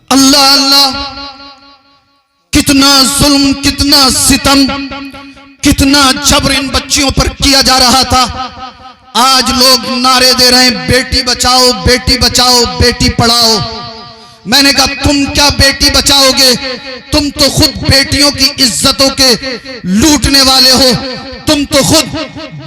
अल्लाह अल्लाह, कितना जुल्म, कितना सितम, कितना जबर इन बच्चियों पर किया जा रहा था। आज लोग नारे दे रहे हैं बेटी बचाओ, बेटी बचाओ, बेटी पढ़ाओ। मैंने कहा तुम क्या बेटी बचाओगे, तुम तो खुद बेटियों की इज्जतों के लूटने वाले हो, तुम तो खुद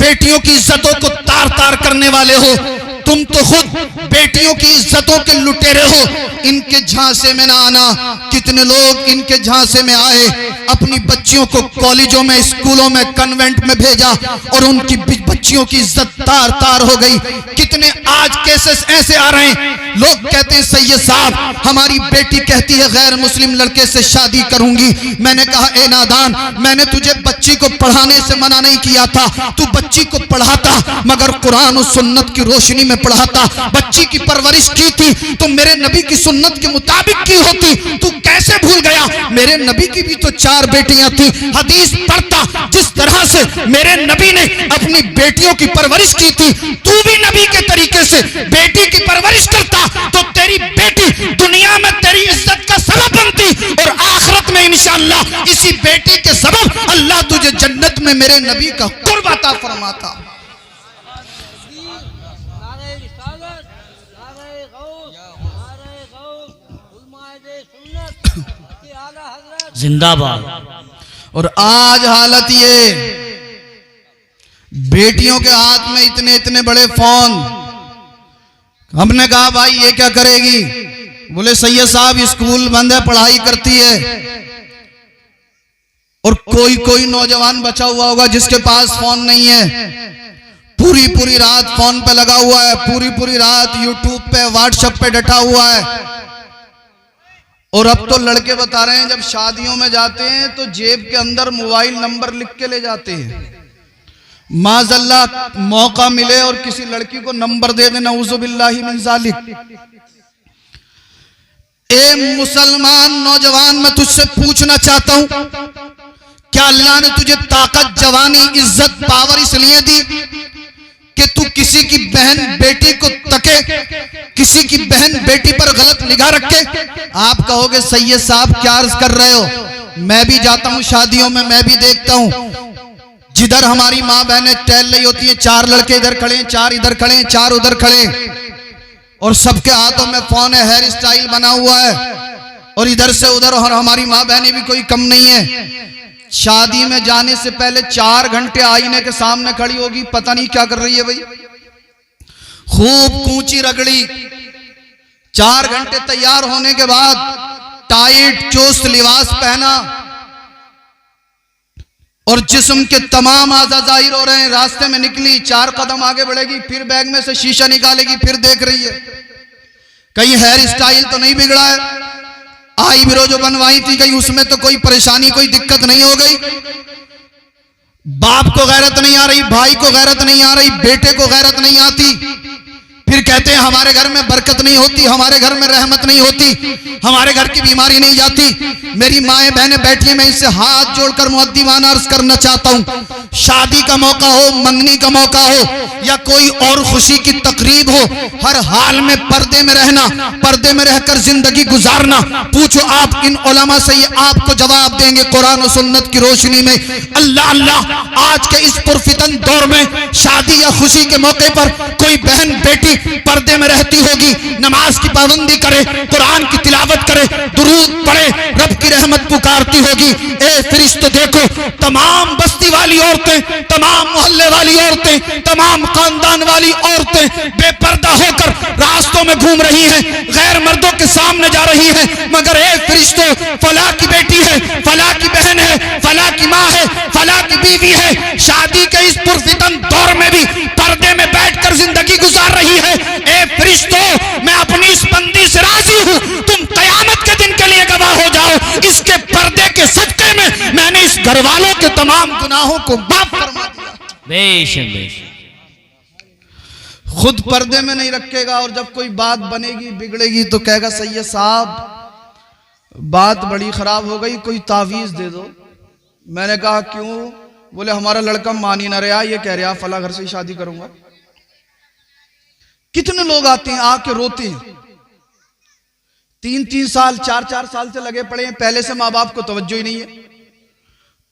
बेटियों की इज्जतों को तार तार करने वाले हो, तुम तो खुद बेटियों की इज्जतों के लुटेरे हो। इनके झांसे में ना आना। कितने लोग इनके झांसे में आए, अपनी बच्चियों को कॉलेजों में, स्कूलों में, कन्वेंट में भेजा और उनकी बच्चियों की इज्जत तार तार हो गई। कितने आज केसेस ऐसे आ रहे हैं, लोग कहते हैं सैयद साहब हमारी बेटी कहती है गैर मुस्लिम लड़के से शादी करूंगी। मैंने कहा ए नादान, मैंने तुझे बच्ची को पढ़ाने से मना नहीं किया था, तू बच्ची को पढ़ाता मगर कुरान और सुन्नत की रोशनी में पढ़ाता। बच्ची की परवरिश की थी तो मेरे नबी की सुन्नत के मुताबिक की होती। तू कैसे भूल गया, मेरे नबी की भी तो 4 बेटियां थी। हदीस पढ़ता, जिस तरह से मेरे नबी ने अपनी बेटियों की परवरिश की थी, तू भी नबी के तरीके से बेटी की परवरिश करता तो तेरी बेटी दुनिया में तेरी इज्जत का सबब बनती और आखिरत में इंशाअल्लाह इसी बेटी के सबब अल्लाह तुझे जन्नत में मेरे नबी का कुर्ब अता फरमाता। जिंदाबाद। और आज हालत ये, बेटियों के हाथ में इतने इतने बड़े फोन। हमने कहा भाई ये क्या करेगी, बोले सैयद साहब स्कूल बंद है, पढ़ाई करती है। और कोई कोई नौजवान बचा हुआ होगा जिसके पास फोन नहीं है, पूरी पूरी रात फोन पे लगा हुआ है, पूरी पूरी रात यूट्यूब पे, व्हाट्सएप पे डटा हुआ है। और अब तो लड़के बता रहे हैं जब शादियों में जाते हैं तो जेब के अंदर मोबाइल नंबर लिख के ले जाते हैं। माज़अल्लाह मौका मिले और किसी लड़की को नंबर दे देना, नऊज़ुबिल्लाहि मिन ज़ालिक। ए मुसलमान नौजवान, मैं तुझसे पूछना चाहता हूं, क्या अल्लाह ने तुझे ताकत, जवानी, इज्जत, पावर इसलिए दी कि तू किसी की बहन बेटी को तके, किसी की बहन बेटी पर गलत निगाह रखे? आप कहोगे सैयद साहब क्या अर्ज कर रहे हो, मैं भी जाता हूं शादियों में, मैं भी देखता हूं जिधर हमारी माँ बहनें टहल रही होती हैं, 4 लड़के इधर खड़े हैं, 4 इधर खड़े हैं, 4 उधर खड़े हैं और सबके हाथों में फोन है, हेयर स्टाइल बना हुआ है और इधर से उधर, और हमारी माँ बहनें भी कोई कम नहीं है। शादी में जाने से पहले 4 घंटे आईने के सामने खड़ी होगी, पता नहीं क्या कर रही है भाई, खूब कूंची रगड़ी। 4 घंटे तैयार होने के बाद टाइट चुस्त लिबास पहना और जिस्म के तमाम आज़ा जाहिर हो रहे हैं। रास्ते में निकली, 4 कदम आगे बढ़ेगी, फिर बैग में से शीशा निकालेगी, फिर देख रही है कहीं हेयर स्टाइल तो नहीं बिगड़ा है, आई ब्रो जो बनवाई थी कहीं उसमें तो कोई परेशानी, कोई दिक्कत नहीं हो गई। बाप को गैरत नहीं आ रही, भाई को गैरत नहीं आ रही, बेटे को गैरत नहीं आती। फिर कहते हैं हमारे घर में बरकत नहीं होती, हमारे घर में रहमत नहीं होती, हमारे घर की बीमारी नहीं जाती। मेरी माएं बहनें बैठी हैं, मैं इनसे हाथ जोड़कर मुअद्दिबाना अर्ज करना चाहता हूं, शादी का मौका हो, मंगनी का मौका हो या कोई और खुशी की तकरीब हो, हर हाल में पर्दे में रहना, पर्दे में रहकर जिंदगी गुजारना। पूछो आप इन उलमा से, ये आपको जवाब देंगे कुरान और सुन्नत की रोशनी में। अल्लाह अल्लाह, आज के इस पुरफितन दौर में शादी या खुशी के मौके पर कोई बहन बेटी पर्दे में रहती होगी, नमाज की पाबंदी करे, कुरान की तिलावत करे, दुरूद पढ़े, रब की रहमत पुकारती होगी। ए फरिश्ते देखो, तमाम बस्ती वाली औरतें, तमाम मोहल्ले वाली औरतें, तमाम खानदान वाली औरतें बेपर्दा होकर रास्तों में घूम रही हैं, गैर मर्दों के सामने जा रही हैं। मगर ए फरिश्ते, फला की बेटी है, फला की बहन है, फला की माँ है, फला की बीवी है, शादी के इस पुरफितन दौर में भी पर्दे में बैठकर जिंदगी गुजार रही है। ए फरिश्तों, मैं अपनी इस बंदी से राजी हूं, तुम कयामत के दिन के लिए गवाह हो जाओ, इसके पर्दे के सदके में मैंने इस घर वालों के तमाम गुनाहों को माफ फरमा दिया। बेशक बेशक। खुद पर्दे में नहीं रखेगा और जब कोई बात बनेगी, बिगड़ेगी तो कहेगा सैयद साहब बात बड़ी खराब हो गई, कोई तावीज दे दो। मैंने कहा क्यों? बोले हमारा लड़का मान ही ना रहा, ये कह रहा फला घर से ही शादी करूंगा। कितने लोग आते हैं आके रोते हैं, 3-3 साल 4-4 साल से लगे पड़े हैं, पहले से माँ बाप को तवज्जो ही नहीं है।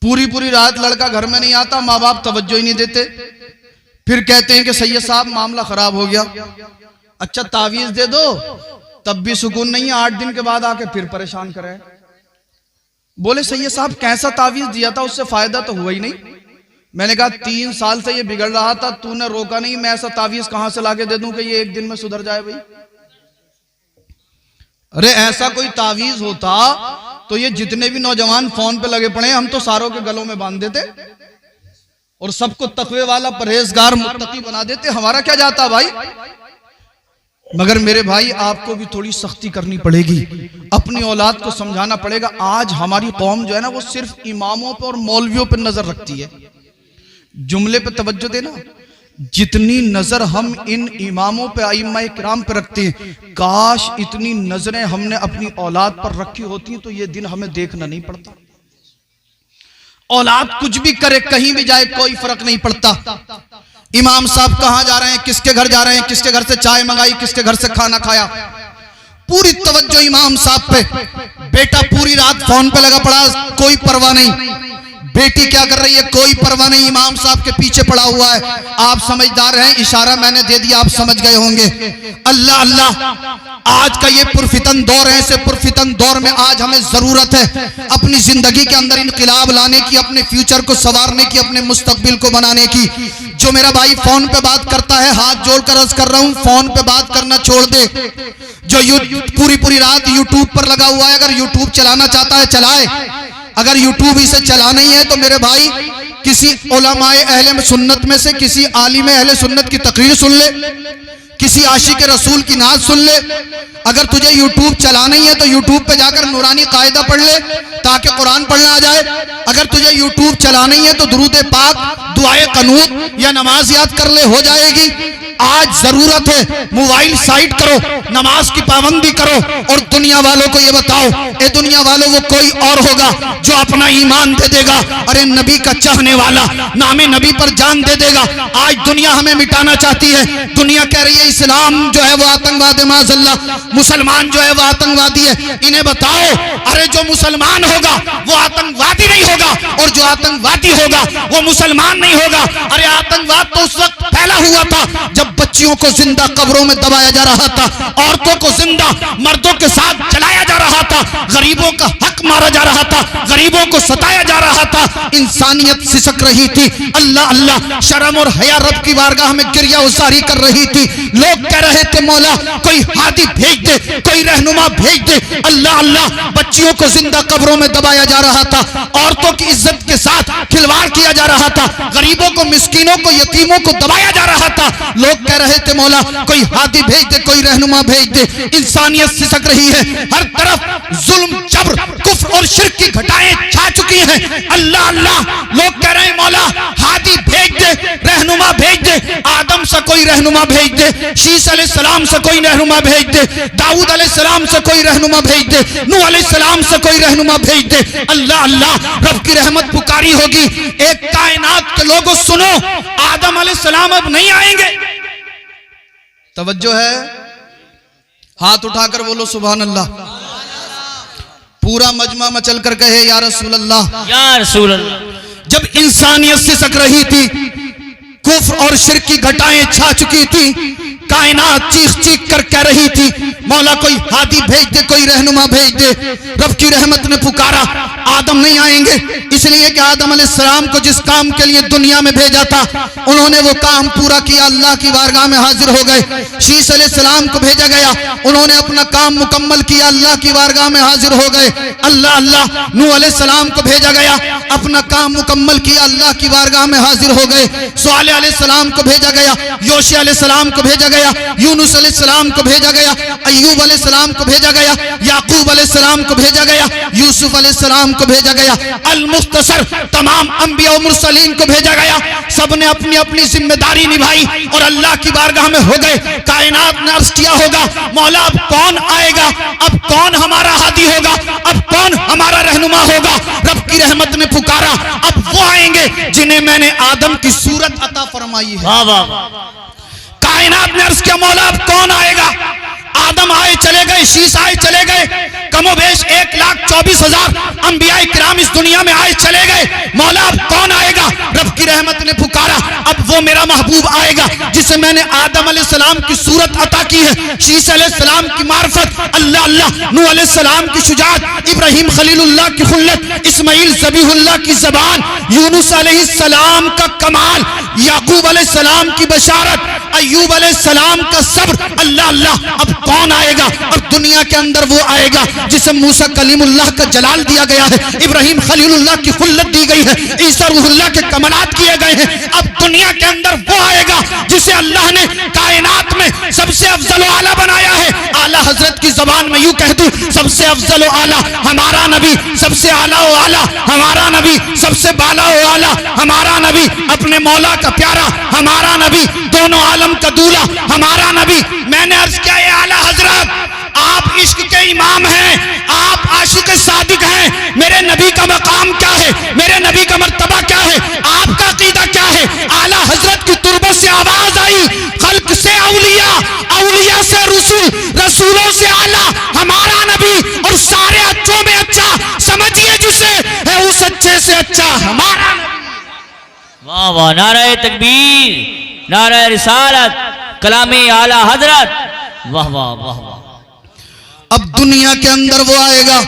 पूरी पूरी रात लड़का घर में नहीं आता, माँ बाप तवज्जो ही नहीं देते। फिर कहते हैं कि सैयद साहब मामला खराब हो गया, अच्छा तावीज दे दो, तब भी सुकून नहीं है। 8 दिन के बाद आके फिर परेशान करे। बोले सैयद साहब कैसा तावीज दिया था, उससे फायदा तो हुआ ही नहीं। मैंने कहा 3 साल से ये बिगड़ रहा था, तूने रोका नहीं, मैं ऐसा तावीज कहां से लाके दे दूं कि ये 1 दिन में सुधर जाए भाई। अरे ऐसा कोई तावीज होता तो ये जितने भी नौजवान फोन पे लगे पड़े, हम तो सारों के गलों में बांध देते और सबको तकवे वाला परहेजगार मुत्तकी बना देते। हमारा क्या जाता भाई। मगर मेरे भाई आपको भी थोड़ी सख्ती करनी पड़ेगी, अपनी औलाद को समझाना पड़ेगा। आज हमारी कौम जो है ना वो सिर्फ इमामों पर और मौलवियों पर नजर रखती है। जुमले पे तवज्जो देना, जितनी नजर हम इन इमामों पे आइम्मा किराम पे रखते हैं, काश इतनी नजरें हमने अपनी औलाद पर रखी होती तो ये दिन हमें देखना नहीं पड़ता। औलाद कुछ भी करे, कहीं भी जाए, कोई फर्क नहीं पड़ता। इमाम साहब कहां जा रहे हैं, किसके घर जा रहे हैं, किसके घर से चाय मंगाई, किसके घर से खाना खाया, पूरी तवज्जो इमाम साहब पे। बेटा पूरी रात फोन पे लगा पड़ा, कोई परवाह नहीं। बेटी क्या कर रही है, कोई परवाह नहीं, इमाम साहब के पीछे पड़ा हुआ है। आप समझदार हैं, इशारा मैंने दे दिया, आप समझ गए होंगे। अल्लाह अल्लाह, आज का ये पुरफितन दौर है, ऐसे पुरफितन दौर में आज हमें जरूरत है अपनी जिंदगी के अंदर इनकलाब लाने की, अपने फ्यूचर को संवारने की, अपने मुस्तकबिल को बनाने की। जो मेरा भाई फोन पे बात करता है, हाथ जोड़कर अर्ज कर रहा हूं, फोन पे बात करना छोड़ दे। जो पूरी पूरी रात यूट्यूब पर लगा हुआ है, अगर यूट्यूब चलाना चाहता है चलाए, अगर यूट्यूब इसे चला नहीं है तो मेरे भाई किसी उलमाए अहले सुन्नत में से किसी आलिम अहले सुन्नत की तकरीर सुन ले, किसी आशिक रसूल की नात सुन ले। अगर तुझे यूट्यूब चला नहीं है तो यूट्यूब पे जाकर नूरानी कायदा पढ़ ले ताकि कुरान पढ़ना आ जाए। अगर तुझे यूट्यूब चला नहीं है तो दुरूद पाक, दुआए कनूत या नमाज याद कर ले, हो जाएगी। आज जरूरत है मोबाइल साइड करो, नमाज की पाबंदी करो और दुनिया वालों को ये बताओ, ए दुनिया वालों वो कोई और होगा जो अपना ईमान दे देगा, अरे नबी का चाहने वाला, नामे नबी पर जान दे देगा। आज दुनिया हमें मिटाना चाहती है, दुनिया कह रही है इस्लाम जो है वो आतंकवाद है, माज़अल्लाह, मुसलमान जो है वो आतंकवादी है। इन्हें बताओ, अरे जो मुसलमान होगा वो आतंकवादी नहीं होगा और जो आतंकवादी होगा वो मुसलमान नहीं होगा। अरे आतंकवाद तो उस वक्त फैला हुआ था जब बच्चियों को जिंदा कब्रों में दबाया जा रहा था, औरतों को जिंदा मर्दों के साथ जलाया जा रहा था, गरीबों का हक मारा जा रहा था, गरीबों को सताया जा रहा था, इंसानियत सिसक रही थी। अल्लाह अल्लाह, शर्म और हया रब की बारगाह में गिरिया उसारी कर रही थी। लोग कह रहे थे मौला कोई हादी भेज दे, कोई रहनुमा भेज दे। अल्लाह अल्लाह, बच्चियों को जिंदा कब्रों में दबाया जा रहा था, औरतों की इज्जत के साथ खिलवाड़ किया जा रहा था, गरीबों को, मिस्कीनों को, यतीमों को दबाया जा रहा था। लोग कह रहे थे मौला कोई हादी भेज दे, कोई रहनुमा भेज दे। इंसानियत सिसक रही है, हर तरफ जुल्म, जबर, कुफ्र और शिर्क की घटाएं छा चुकी हैं। अल्लाह अल्लाह, लोग कह रहे हैं मौला हादी भेज दे, रहनुमा भेज दे, आदम से कोई रहनुमा भेज दे, शीस अलैहिस्सलाम से कोई रहनुमा भेज दे, दाऊद अलैहिस्सलाम से कोई रहनुमा भेज दे, नूह अलैहिस्सलाम से कोई रहनुमा भेज दे। अल्लाह अल्लाह, रब की रहमत पुकारी होगी। एक कायनात के लोगों सुनो, आदम अलैहिस्सलाम अब नहीं आएंगे। तवज्जो है, हाथ उठाकर बोलो सुभान अल्लाह। पूरा मजमा मचल कर कहे या रसूल अल्लाह, या रसूल अल्लाह। जब इंसानियत सिसक रही थी, कुफ्र और शिर्क की घटाएं छा चुकी थी, कायनात चीख चीख कर कह रही थी मौला कोई हादी भेज दे, कोई रहनुमा भेज दे। रब की रहमत ने पुकारा, आदम नहीं आएंगे, इसलिए कि आदम अलैहिस्सलाम को जिस काम के लिए दुनिया में भेजा था उन्होंने वो काम पूरा किया, अल्लाह की बारगाह में हाजिर हो गए। शीस अलैहिस्सलाम को भेजा गया, उन्होंने अपना काम मुकम्मल किया, अल्लाह की बारगाह में हाजिर हो गए। अल्लाह अल्लाह, नूह अलैहिस्सलाम को भेजा गया, अपना काम मुकम्मल किया, अल्लाह की बारगाह में हाजिर हो गए। सोआलिह अलैहिस्सलाम को भेजा गया, योशी अलैहिस्सलाम को भेजा गया, यूनुस अलैहिस्सलाम को भेजा गया, अय्यूब अलैहिस्सलाम को भेजा गया, याकूब अलैहिस्सलाम को भेजा गया, यूसुफ अलैहिस्सलाम को भेजा गया, अल मुख्तसर तमाम अंबिया और मुरसलीन को भेजा गया। सबने अपनी अपनी जिम्मेदारी निभाई और अल्लाह की बारगाह में हो गए। कायनात ने अर्ज किया होगा मौला अब कौन आएगा, अब कौन हमारा हादी होगा, अब कौन हमारा रहनुमा होगा। रब की रहमत ने पुकारा, अब वो आएंगे जिन्हें मैंने आदम की सूरत अता फरमाई है। कायनात ने अर्ज किया मौला अब कौन आएगा, आदम आए चले गए, शीश आए चले गए, कमोबेश 1,24,000 अंबिया किराम इस दुनिया में आए चले गए। मौला अब कौन आएगा? रब की रहमत ने पुकारा, अब वो मेरा महबूब आएगा जिसे मैंने आदम अलैहिस्सलाम की सूरत अता की है, शीश अलैहिस्सलाम की मार्फत, अल्लाह अल्लाह, नूह अलैहिस्सलाम की शुजाअत, इब्राहिम खलीलुल्लाह की खुल्लत, इस्माइल ज़बीहुल्लाह की ज़बान, यूनुस अलैहिस्सलाम का कमाल, याकूब अलैहिस्सलाम की बशारत, अय्यूब अलैहिस्सलाम का सब्र। अल्लाह अल्लाह, अब कौन आएगा? अब दुनिया के अंदर वो आएगा जिसे मूसा कलीमुल्लाह का जलाल दिया गया है, इब्राहिम खलीलुल्लाह की खुल्लत दी गई है, ईसा रूहुल्लाह के कमालात किए गए हैं। अब दुनिया के अंदर वो आएगा जिसे अल्लाह ने कायनात में सबसे अफजल व आला बनाया है। आला हजरत की जबान में यूं कह दूं, सबसे अफजल व आला हमारा नबी, सबसे आला व आला हमारा नबी, सबसे बाला व आला हमारा नबी, अपने मौला का प्यारा हमारा नबी, दोनों आलम का दूल्हा हमारा नबी। मैंने अर्ज किया, ये आला हजरत, आप इश्क के इमाम हैं, आप आशिक सादिक हैं, मेरे नबी का मकाम क्या है, मेरे नबी का मर्तबा क्या है, आपका अकीदा क्या है? आला हजरत की तुरबत से आवाज आई, खल्क से औलिया, औलिया से रसूल, रसूलों से आला हमारा नबी, और सारे अच्छों में अच्छा समझिए जिसे है, उस अच्छे से अच्छा हमारा नबी। वाह वाह, नारे तकबीर, नारे रिसालत, कलामे आला हजरत, वाह वाह वाह वाह। अब दुनिया के अंदर वो आएगा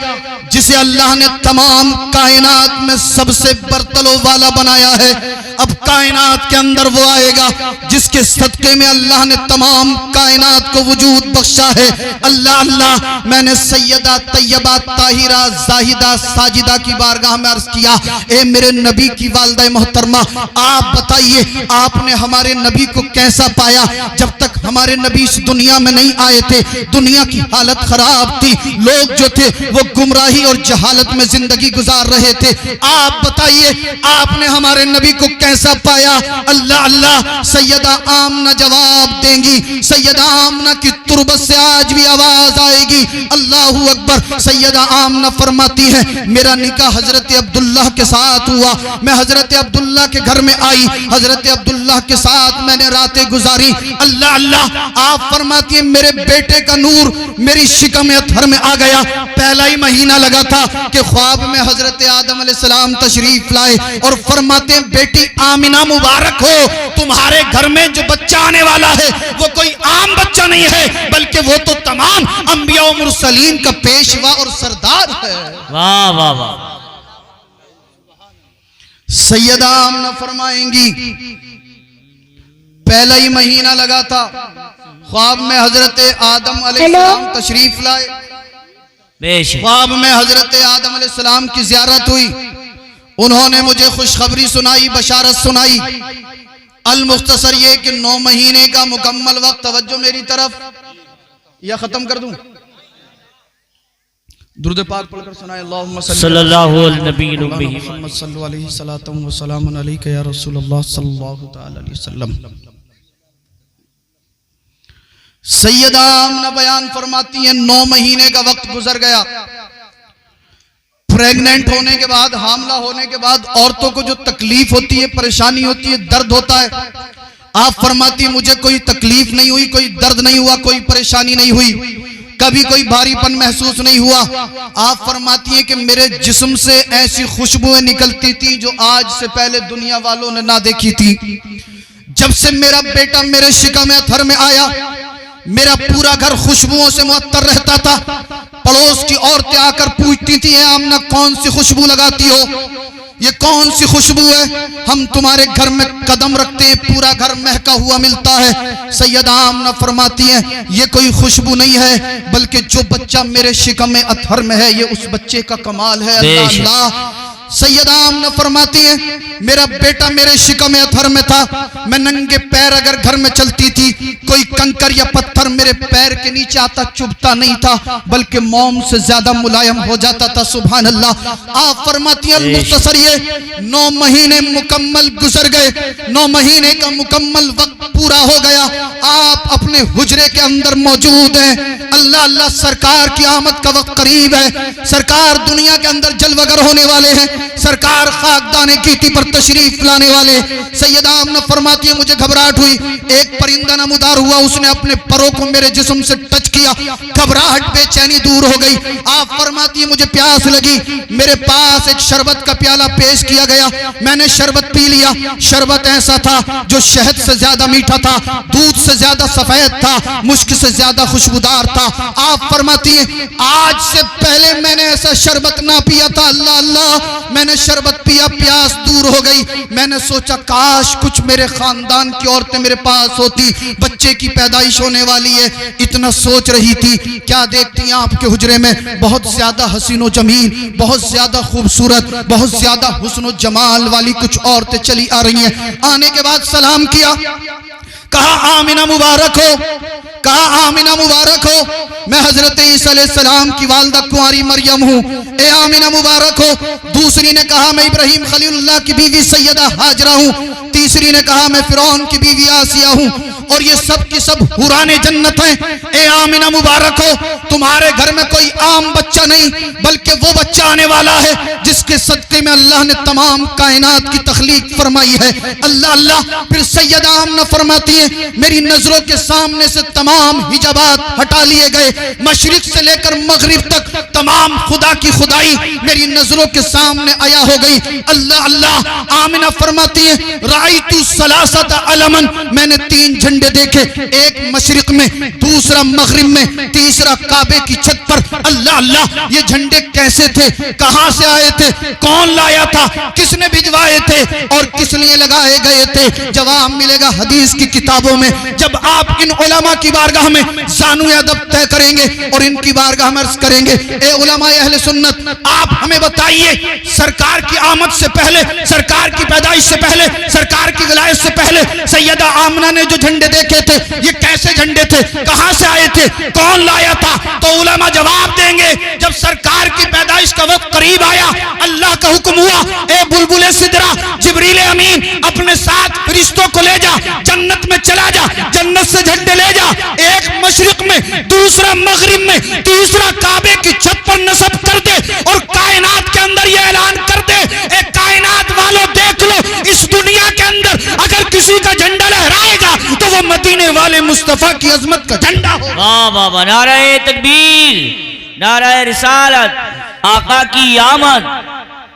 जिसे अल्लाह ने तमाम कायनात में सबसे बर्तलो वाला बनाया है। अब कायनात के अंदर वो आएगा जिसके सदके में अल्लाह ने तमाम कायनात को वजूद बख्शा है। अल्लाह अल्लाह, मैंने सैयदा तैयबा ताहिरा जाहिदा साजिदा की बारगाह में अर्ज किया, ए मेरे नबी की वालिदा मोहतरमा, आप बताइए आपने हमारे नबी को कैसा पाया? जब तक हमारे नबी इस दुनिया में नहीं आए थे, दुनिया की हालत खराब थी, लोग जो थे वो गुमराही और जहालत में जिंदगी गुजार रहे थे। आप बताइए आपने हमारे नबी को कैसा पाया? अल्लाह अल्लाह, सैयदा आमना जवाब देंगी, सैयदा आमना की तुरबत से आज भी आवाज आएगी, अल्लाहू अकबर। सैयदा आमना फरमाती है, मेरा निकाह हजरत अब्दुल्लाह के साथ हुआ, मैं हजरत अब्दुल्लाह के घर में आई, हजरत अब्दुल्लाह के साथ मैंने रातें गुजारी। अल्लाह अल्लाह, आप फरमाती है मेरे बेटे का नूर मेरी शिकम अतहर में आ गया। पहला ही महीना लगा था कि ख्वाब में हजरत आदम अलैहिस्सलाम तशरीफ लाए और फरमाते हैं, बेटी आमिना मुबारक हो, तुम्हारे घर में जो बच्चा आने वाला है वो कोई आम बच्चा नहीं है, बल्कि वो तो तमाम अंबिया और मुरसलीन का पेशवा और सरदार है। वाह वाह वाह। सैयदा आमना फरमाएंगी, पहला ही महीना लगा था, ख्वाब में हजरत आदम अलैहिस्सलाम तशरीफ लाए, ख्वाब में हजरत आदम अलैहिस्सलाम की ज़ियारत हुई, उन्होंने मुझे खुशखबरी सुनाई, बशारत सुनाई। अल मुख्तसर ये कि 9 महीने का मुकम्मल वक्त, तवज्जो मेरी तरफ, या खत्म कर दूं? दुरूद पाक पढ़कर सुनाए, अल्लाहुम्मा सल्लल्लाहु अलैहि मुहम्मद सल्लल्लाहु अलैहि सलातम व सलामुन अलैका या रसूलल्लाह सल्लल्लाहु तआला अलैहि वसल्लम। सैयदा आमना बयान फरमाती हैं, 9 महीने का वक्त गुजर गया। प्रेग्नेंट होने के बाद, हामला होने के बाद औरतों को जो तकलीफ होती है, परेशानी होती है, दर्द होता है, आप फरमाती हैं मुझे कोई तकलीफ नहीं हुई, कोई दर्द नहीं हुआ, कोई परेशानी नहीं हुई, कभी कोई भारीपन महसूस नहीं हुआ। आप फरमाती हैं कि मेरे जिस्म से ऐसी खुशबुएं निकलती थी जो आज से पहले दुनिया वालों ने ना देखी थी। जब से मेरा बेटा मेरे शिकम अतहर में आया, मेरा पूरा घर खुशबुओं से मुअत्तर रहता था। पड़ोस की औरतें आकर पूछती थी, आमना कौन सी खुशबू लगाती हो, ये कौन सी खुशबू है? हम तुम्हारे घर में कदम रखते हैं, पूरा घर महका हुआ मिलता है। सैयदा आमना फरमाती हैं, ये कोई खुशबू नहीं है, बल्कि जो बच्चा मेरे शिकम अतहर में है, ये उस बच्चे का कमाल है। अल्लाह अल्लाह। सैयदा आमना फरमाती है, मेरा बेटा मेरे शिकम अतहर में था, मैं नंगे पैर अगर घर में चलती थी, कोई कंकर या पत्थर मेरे पैर के नीचे आता चुभता नहीं था, बल्कि मोम से ज्यादा मुलायम हो जाता था। सुभान अल्लाह। आप फरमाती हैं, मुख्तसर ये 9 महीने मुकम्मल गुजर गए, 9 महीने का मुकम्मल वक्त पूरा हो गया, आप अपने हुजरे के अंदर मौजूद हैं। अल्लाह अल्लाह, सरकार की आमद का वक्त करीब है, सरकार दुनिया के अंदर जलवगर होने वाले हैं। सरकार खाकदाने कीती पर तशरीफ लाने वाले। सैयदा आमना फरमाती है मुझे घबराहट हुई, एक परिंदा नमदार हुआ, उसने अपने परों को मेरे जिस्म से टच किया, घबराहट बेचैनी दूर हो गई। आप फरमाती है मुझे प्यास लगी, मेरे पास एक शरबत का प्याला पेश किया गया, मैंने शरबत पी लिया। शरबत ऐसा था जो शहद से ज्यादा मीठा था, दूध से ज्यादा सफेद था, मुश्क से ज्यादा खुशबूदार था। आप फरमाती है आज से पहले मैंने ऐसा शरबत ना पिया था। अल्लाह अल्लाह, मैंने शरबत पिया, प्यास दूर हो गई। मैंने सोचा काश कुछ मेरे खानदान की औरतें मेरे पास होती, बच्चे की पैदाइश होने वाली है, इतना सोच रही थी। क्या देखती हैं आपके हुजरे में बहुत ज्यादा हसीनो जमील, बहुत ज्यादा खूबसूरत, बहुत ज्यादा हुस्न जमाल वाली कुछ औरतें चली आ रही हैं। आने के बाद सलाम किया, कहा आमिना मुबारक हो, कहा आमिना मुबारक हो, मैं हजरत ईसा अलैहिस्सलाम की वालदा कुंवारी मरियम हूँ, ए आमिना मुबारक हो। दूसरी ने कहा मैं इब्राहिम खलीलुल्लाह की बीवी सैयदा हाजरा हूँ। तीसरी ने कहा मैं फिरौन की बीवी आसिया हूँ, और ये सब की सब हुराने जन्नत हैं। ए आमिना मुबारक हो, तुम्हारे घर में कोई आम बच्चा नहीं बल्कि वो बच्चा आने वाला है जिसके सदके में अल्लाह ने तमाम कायनात की तख्लीक फरमाई है। अल्लाह अल्लाह। फिर सैयदा आमना फरमाती है मेरी नजरों के सामने से तमाम हिजाबात हटा लिए गए, मशरिक से लेकर मगरिब तक तमाम खुदा की खुदाई मेरी नजरों के सामने आया हो गई। अल्लाह अल्लाह। आमिना फरमाती है राइतु सलासत अलमन, मैंने 3 झंडे देखे, एक मशरिक में, दूसरा मगरिब में, तीसरा काबे की छत पर। अल्लाह अल्लाह। ये झंडे कैसे थे, कहां से आए थे, कौन लाया था, किसने भिजवाए थे और किस लिए लगाए गए थे? जवाब मिलेगा हदीस की किताबों में। जब आप इन उलमा की बारगाह में ज़ानुए अदब तय करेंगे और इनकी बारगाह में अर्ज करेंगे ए उलमा अहले सुन्नत, आप हमें बताइए सरकार की आमद से पहले, सरकार की पैदाइश से पहले, सरकार की विलायत से पहले सैयदा आमना ने जो झंडे देखे थे ये कैसे झंडे थे, कहां से आए थे, कौन लाया था? तो उलमा जवाब देंगे जब सरकार की पैदाइश का वक्त करीब आया, अल्लाह का हुक्म हुआ ए बुलबुले सिदरा, जिब्रील अमीन अपने साथ फरिश्तों को ले जा, जन्नत में चला जा, जन्नत से झंडे ले जा, एक मशरिक में, दूसरा मगरिब में, तीसरा काबे की छत पर नस्ब कर दे और कायनात के अंदर ये ऐलान कर दे ए कायनात वालों देख लो, इस दुनिया के अंदर अगर किसी का झंडा लहराएगा तो वो मदीने वाले मुस्तफा की अजमत का झंडा हो। वाह वाह वाह, नारे तकबीर, नारे रिसालत, आका की आमद,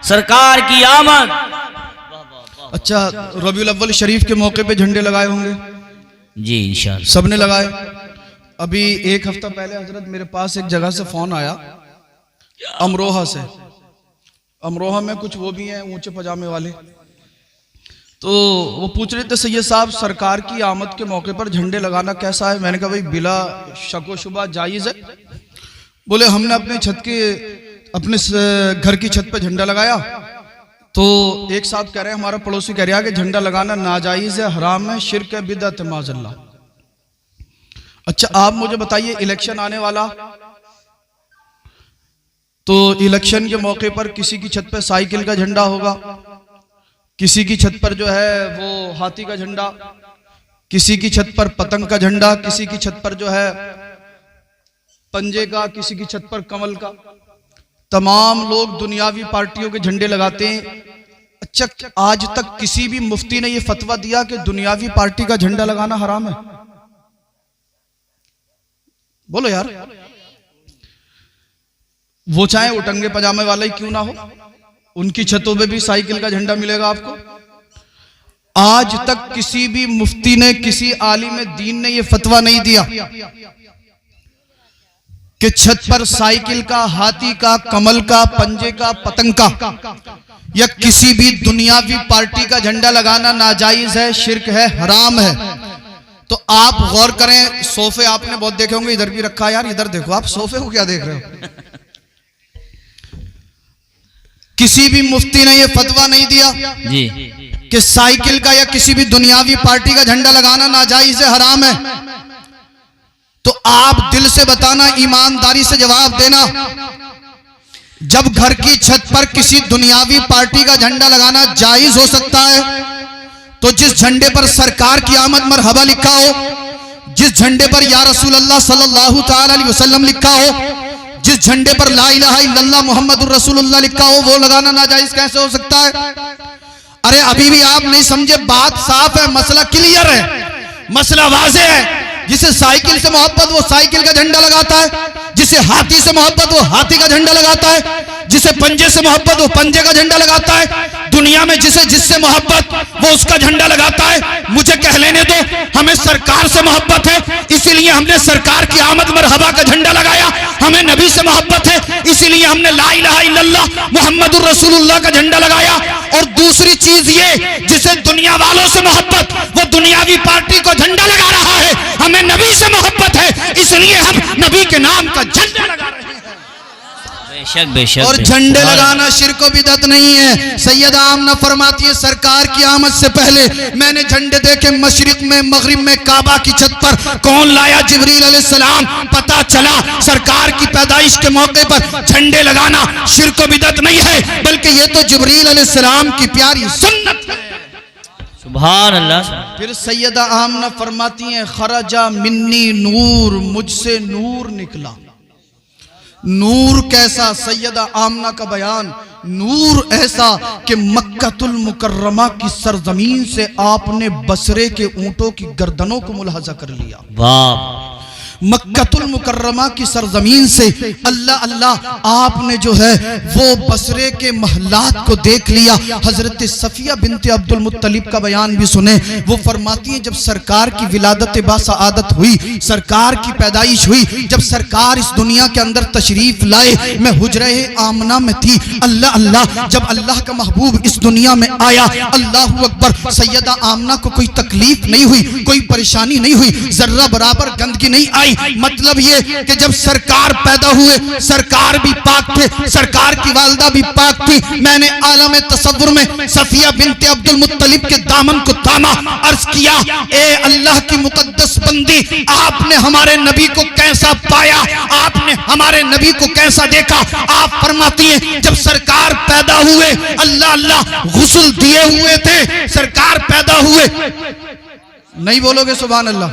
सरकार की आमद। अच्छा, रबीउल अव्वल शरीफ के मौके पे झंडे लगाए होंगे जी इंशाअल्लाह, सबने लगाए। अभी 1 हफ्ता पहले हजरत मेरे पास एक जगह से फोन आया, अमरोहा से। अमरोहा में कुछ वो भी हैं ऊंचे पजामे वाले, तो वो पूछ रहे थे सैयद साहब सरकार की आमद के मौके पर झंडे लगाना कैसा है? मैंने कहा भाई बिला शक व शुबा जायज़ है। बोले हमने अपने घर की छत पे झंडा लगाया, तो एक साहब कह रहे हैं, हमारा पड़ोसी कह रहा है कि झंडा लगाना नाजायज है, हराम है, शिर्क है, बिदअत है माज़अल्लाह। अच्छा आप मुझे बताइए इलेक्शन आने वाला, तो इलेक्शन के मौके पर किसी की छत पर साइकिल का झंडा होगा, किसी की छत पर जो है वो हाथी का झंडा, किसी की छत पर पतंग का झंडा, किसी की छत पर जो है पंजे का, किसी की छत पर कमल का। तमाम लोग दुनियावी पार्टियों के झंडे लगाते हैं। अच्छा आज तक किसी भी मुफ्ती ने यह फतवा दिया कि दुनियावी पार्टी का झंडा लगाना हराम है? बोलो यार, वो चाहे उटंगे पजामे वाला ही क्यों ना हो, उनकी छतों पे भी साइकिल का झंडा मिलेगा आपको। आज तक किसी भी मुफ्ती ने, किसी आलिम दीन ने यह फतवा नहीं दिया कि छत पर साइकिल का, हाथी का, कमल का, पंजे का, पतंग का या किसी भी दुनियावी पार्टी का झंडा लगाना नाजायज है, शिर्क है, हराम है। तो आप गौर करें, सोफे आपने बहुत देखे होंगे, इधर भी रखा है यार, इधर देखो आप सोफे को क्या देख रहे हो? किसी भी मुफ्ती ने यह फतवा नहीं दिया जी कि साइकिल का या किसी भी दुनियावी पार्टी का झंडा लगाना नाजायज है, हराम है। तो आप दिल से बताना, ईमानदारी से जवाब देना, जब घर की छत पर किसी दुनियावी पार्टी का झंडा लगाना जायज हो सकता है, तो जिस झंडे पर सरकार की आमद मरहबा लिखा हो, जिस झंडे पर या रसूल अल्लाह सल्लल्लाहु ताला अलैहि वसल्लम लिखा हो, जिस झंडे पर ला इलाहा इल्लल्लाह मुहम्मदुर रसूलुल्लाह लिखा हो, वो लगाना नाजायज कैसे हो सकता है? अरे अभी भी आप नहीं समझे, बात साफ है, मसला क्लियर है, मसला वाज़ेह है। जिसे साइकिल से मोहब्बत वो साइकिल का झंडा लगाता है, जिसे हाथी से मोहब्बत वो हाथी का झंडा लगाता है, जिसे पंजे से मोहब्बत वो पंजे का झंडा लगाता है। दुनिया में जिसे जिससे मोहब्बत वो उसका झंडा लगाता है। मुझे कह लेने दो, हमें सरकार से मोहब्बत है इसीलिए हमने सरकार की आमद मरहबा का झंडा लगाया। हमें नबी से मोहब्बत है इसीलिए हमने ला इलाहा इल्लल्लाह मुहम्मदुर रसूलुल्लाह का झंडा लगाया। और दूसरी चीज ये, जिसे दुनिया वालों से मोहब्बत वो दुनियावी पार्टी को झंडा लगा रहा है। हमें नबी से मोहब्बत है इसलिए हम नबी के नाम का झंडा लगा रहे हैं। बेशक बेशक। और झंडे लगाना शिर्क व बिदअत नहीं है। सैयदा आमना फरमाती है, सरकार की आमद से पहले मैंने झंडे देखे मशरिक में मगरिब में काबा की छत पर। कौन लाया? जिब्रील अलैहिस्सलाम। पता चला सरकार की पैदाइश के मौके पर झंडे लगाना शिर्क व बिदअत नहीं है, बल्कि ये तो जिब्रील अलैहिस्सलाम की प्यारी सुन्नत है। सुभान अल्लाह। फिर सैयदा आमना फरमाती हैं, खरजा मिन्नी नूर, मुझसे नूर निकला। नूर कैसा? सैयदा आमना का बयान, नूर ऐसा कि मक्कातुल मुकर्रमा की सरजमीन से आपने बसरे के ऊंटों की गर्दनों को मुलाहजा कर लिया। वाह। मक्कातुल मुकर्रमा की सरजमीन से अल्लाह अल्लाह आपने जो है वो बसरे के महलात को देख लिया। हजरत सफिया बिनते अब्दुल मुत्तलिब का बयान भी सुने। वो फरमाती हैं, जब सरकार की विलादत बासआदत हुई, सरकार की पैदाइश हुई, जब सरकार इस दुनिया के अंदर तशरीफ लाए, मैं हुजरे आमना में थी। अल्लाह अल्लाह, जब अल्लाह का महबूब इस दुनिया में आया, अल्लाहु अकबर, सैयदा आमना को कोई तकलीफ नहीं हुई, कोई परेशानी नहीं हुई, जर्रा बराबर गंदगी नहीं आई। मतलब ये कि जब सरकार पैदा हुए, सरकार भी पाक थे, सरकार की वालिदा भी पाक थी। मैंने आलम तसव्वुर में सफिया बिनते अब्दुल मुत्तलिब के दामन को थामा, अर्ज किया, ए अल्लाह की मुकद्दस बंदी, आपने हमारे नबी को कैसा पाया? आपने हमारे नबी को कैसा देखा? आप फरमाती हैं, जब सरकार पैदा हुए, अल्लाह अल्लाह, गुस्ल दिए हुए थे, सरकार पैदा हुए। नहीं बोलोगे सुभान अल्लाह?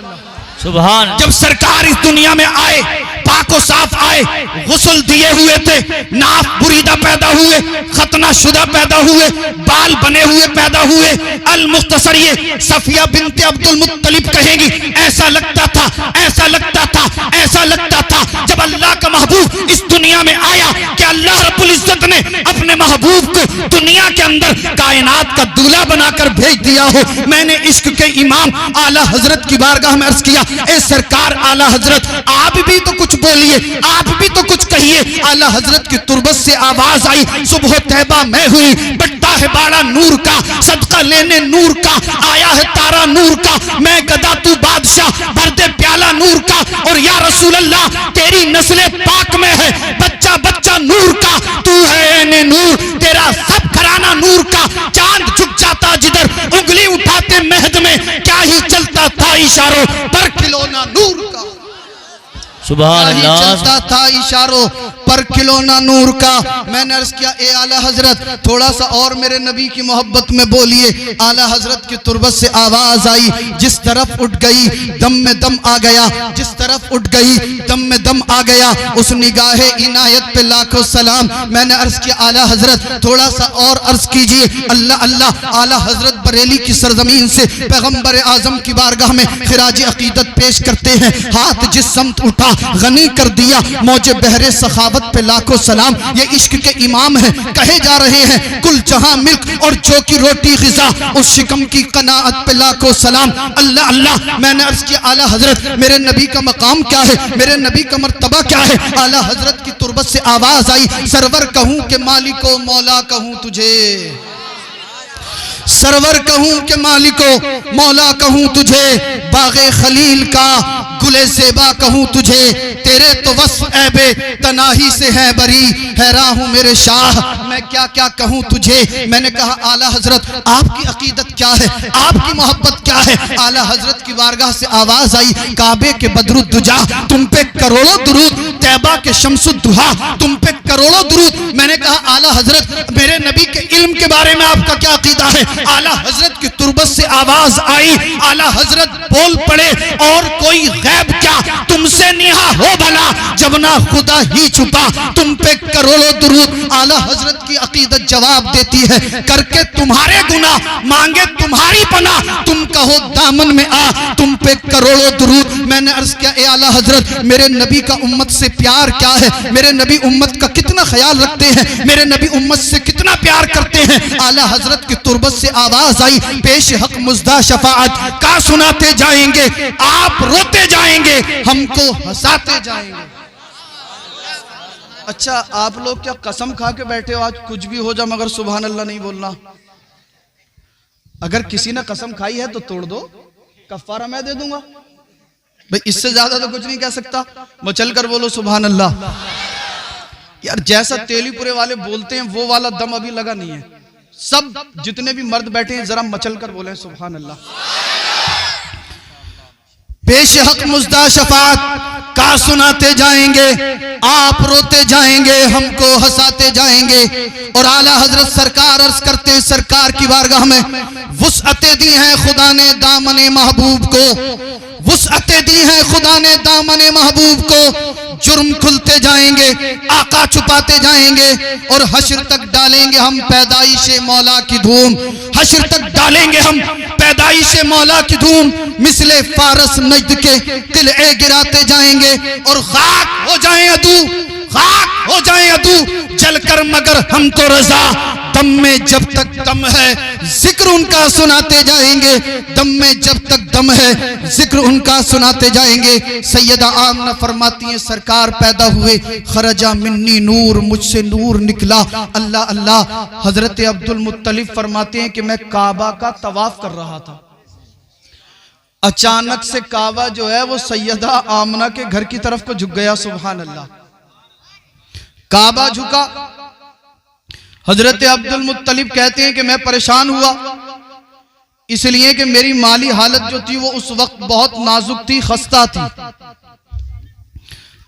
सुभान। जब सरकार इस दुनिया में आए, पाको साफ आए, गुस्ल दिए हुए थे, नाफ बुरीदा पैदा हुए, खतना शुदा पैदा हुए, बाल बने हुए पैदा हुए। अल मुख्तसर ये सफिया बिनते अब्दुल मुत्तलिब कहेंगी, ऐसा लगता था, ऐसा लगता था, ऐसा लगता था जब अल्लाह का महबूब इस दुनिया में आया कि अल्लाह रब्बुल इज्जत ने अपने महबूब को दुनिया के अंदर कायनात का दूल्हा बनाकर भेज दिया हो। मैंने इश्क के इमाम आला हजरत की बारगाह में अर्ज किया, ए सरकार आला हजरत, आप भी तो कुछ बोलिए, आप भी तो कुछ कहिए। आला हजरत की तुरबत से आवाज आई, सुबह तैबा मैं हुई, बट्टा है बाड़ा नूर का, सदका लेने नूर का, आया है तारा नूर का, मैं गदा तू बादशाह, भर दे प्याला नूर का। और या रसूल अल्लाह, तेरी नस्ले पाक में है, बच्चा बच्चा नूर का, तू है ऐने नूर, तेरा सब घराना नूर का। चांद झुक जाता जिधर, उंगली उठाते महद में, क्या ही चलता था इशारों पर खिलौना नूर का। सुभान अल्लाह। चलता था इशारों पर खिलौना नूर का। मैंने अर्ज किया, ए आला हजरत, थोड़ा सा और मेरे नबी की मोहब्बत में बोलिए। आला हजरत की तुरबत से आवाज आई, जिस तरफ उठ गई दम में दम आ गया, जिस तरफ उठ गई दम में दम आ गया। उस निगाहे इनायत पे लाखों सलाम। मैंने अर्ज किया, आला हजरत थोड़ा सा और अर्ज कीजिए। अल्लाह अल्लाह। आला हजरत बरेली की सरजमीन से पैगंबर आजम की बारगाह में खिराज अकीदत पेश करते हैं। हाथ जिस समत उठा गनी कर दिया, मौजे बहरे सखावत पे लाखों सलाम। ये इश्क के इमाम हैं, कहे जा रहे हैं कुल जहां मिल्क और जो की रोटी ग़िज़ा, उस शिकम की कनाअत पे लाखों सलाम। अल्लाह अल्लाह। मैंने अर्ज किया, आला हजरत मेरे नबी का मकाम क्या है, मेरे नबी का मर्तबा क्या है? आला हजरत की तुरबत से आवाज आई, सरवर कहूं के मालिको मौला कहूं तुझे, सरवर कहूं के मालिको मौला कहूं तुझे, बागे खलील का गुले ज़ेबा कहूं तुझे, तेरे तो वस्फ ऐबे तनाही से है बरी, हैरान हूं मेरे शाह मैं क्या क्या कहूं तुझे। मैंने कहा, आला हजरत आपकी अकीदत क्या है, आपकी मोहब्बत क्या है? आला हजरत की बारगाह से आवाज आई, काबे के बदरुद्दुजा तुम पे करोड़ों दुरूद, तैबा के शम्सुद्दुहा तुम पे करोड़ों दुरूद। मैंने कहा, आला हजरत मेरे नबी के इल्म के बारे में आपका क्या अकीदा है? आला हजरत की तुरबत से आवाज आई, आला हजरत बोल पड़े, और कोई गैब क्या तुमसे तुमसे निहा हो भला जब ना खुदा ही छुपा तुम पे करोड़ों दुरूद। आला हजरत की अकीदत जवाब देती है, करके तुम्हारे गुनाह मांगे तुम्हारी पनाह, तुम कहो दामन में आ तुम पे करोड़ों दुरूद। मैंने अर्ज किया, ए आला हजरत मेरे नबी का उम्मत से प्यार क्या है, मेरे नबी उम्मत का कितना ख्याल रखते हैं, मेरे नबी उम्मत से कितना प्यार करते हैं। आला हजरत की तुरबत से आवाज आई, पेश हक मुजदा शफाअत का सुनाते जाएंगे, आप रोते जाएंगे, हमको हंसाते जाएंगे। अच्छा, आप लोग क्या कसम खा के बैठे हो आज कुछ भी हो जाए मगर सुभान अल्लाह नहीं बोलना? अगर किसी ने कसम खाई है तो तोड़ दो, कफारा मैं दे दूंगा भाई, इससे ज्यादा तो कुछ नहीं कह सकता। मचल कर बोलो सुभान अल्लाह। यार जैसा तेलीपुरे वाले बोलते हैं वो वाला दम अभी लगा नहीं है। सब जितने भी मर्द बैठे हैं जरा मचल कर बोले सुभान अल्लाह। पेश हक मुजदा शफाअत का सुनाते जाएंगे, आप रोते जाएंगे, हमको हंसाते जाएंगे। और आला हजरत सरकार अर्ज करते हैं, सरकार की बारगाह में वुसअतें दी हैं खुदा ने दामने महबूब को, वुसअतें दी हैं खुदा ने दामने महबूब को। जुर्म खुलते जाएंगे, आका छुपाते जाएंगे, और हश्र तक डालेंगे हम पैदाइशे मौला की धूम, हश्र तक डालेंगे हम पैदाइशे मौला की धूम। मिसले फारस नजद के किले गिराते जाएंगे, और खाक हो जाए अदू, खाक हो जाए अदू जलकर, मगर हम तो रजा। दम में जब तक दम है जिक्र उनका सुनाते जाएंगे, दम में जब तक दम है जिक्र उनका सुनाते जाएंगे। सैयदा आमना फरमाती हैं, सरकार पैदा हुए, खरजा मिन्नी नूर, मुझसे नूर निकला। अल्लाह अल्लाह। हजरत अब्दुल मुत्तलिब फरमाते हैं कि मैं काबा का तवाफ कर रहा था, अचानक से काबा जो है वो सैयदा आमना के घर की तरफ को झुक गया। सुभान अल्लाह। काबा झुका। हजरत अब्दुल मुत्तलिब कहते हैं कि मैं परेशान हुआ, इसलिए कि मेरी माली हालत जो थी वो उस वक्त बहुत नाजुक थी, खस्ता थी।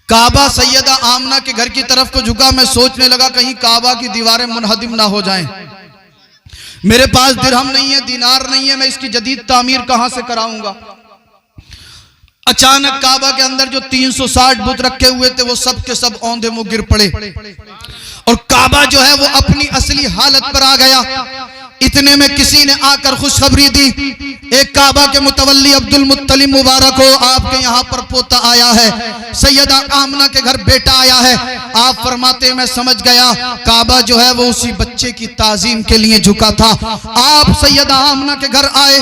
काबा सैयदा आमना के घर की तरफ को झुका। मैं सोचने लगा कहीं काबा की दीवारें मुनहदिम ना हो जाएं। मेरे पास दिरहम नहीं है, दीनार नहीं है, मैं इसकी जदीद तामीर कहां से कराऊंगा। अचानक काबा के अंदर जो 360 बुत रखे हुए थे वो सब के सब औंधे मुंह गिर पड़े, और काबा जो है वो अपनी असली हालत पर आ गया। इतने में किसी ने आकर खुशखबरी दी, एक काबा के मुतवल्ली अब्दुल मुत्तलिब मुबारक हो, आपके यहाँ पर पोता आया है, सैयदा आमना के घर बेटा आया है। आप फरमाते मैं समझ गया, काबा जो है वो उसी बच्चे की ताजीम के लिए झुका था। आप सैयदा आमना के घर आए,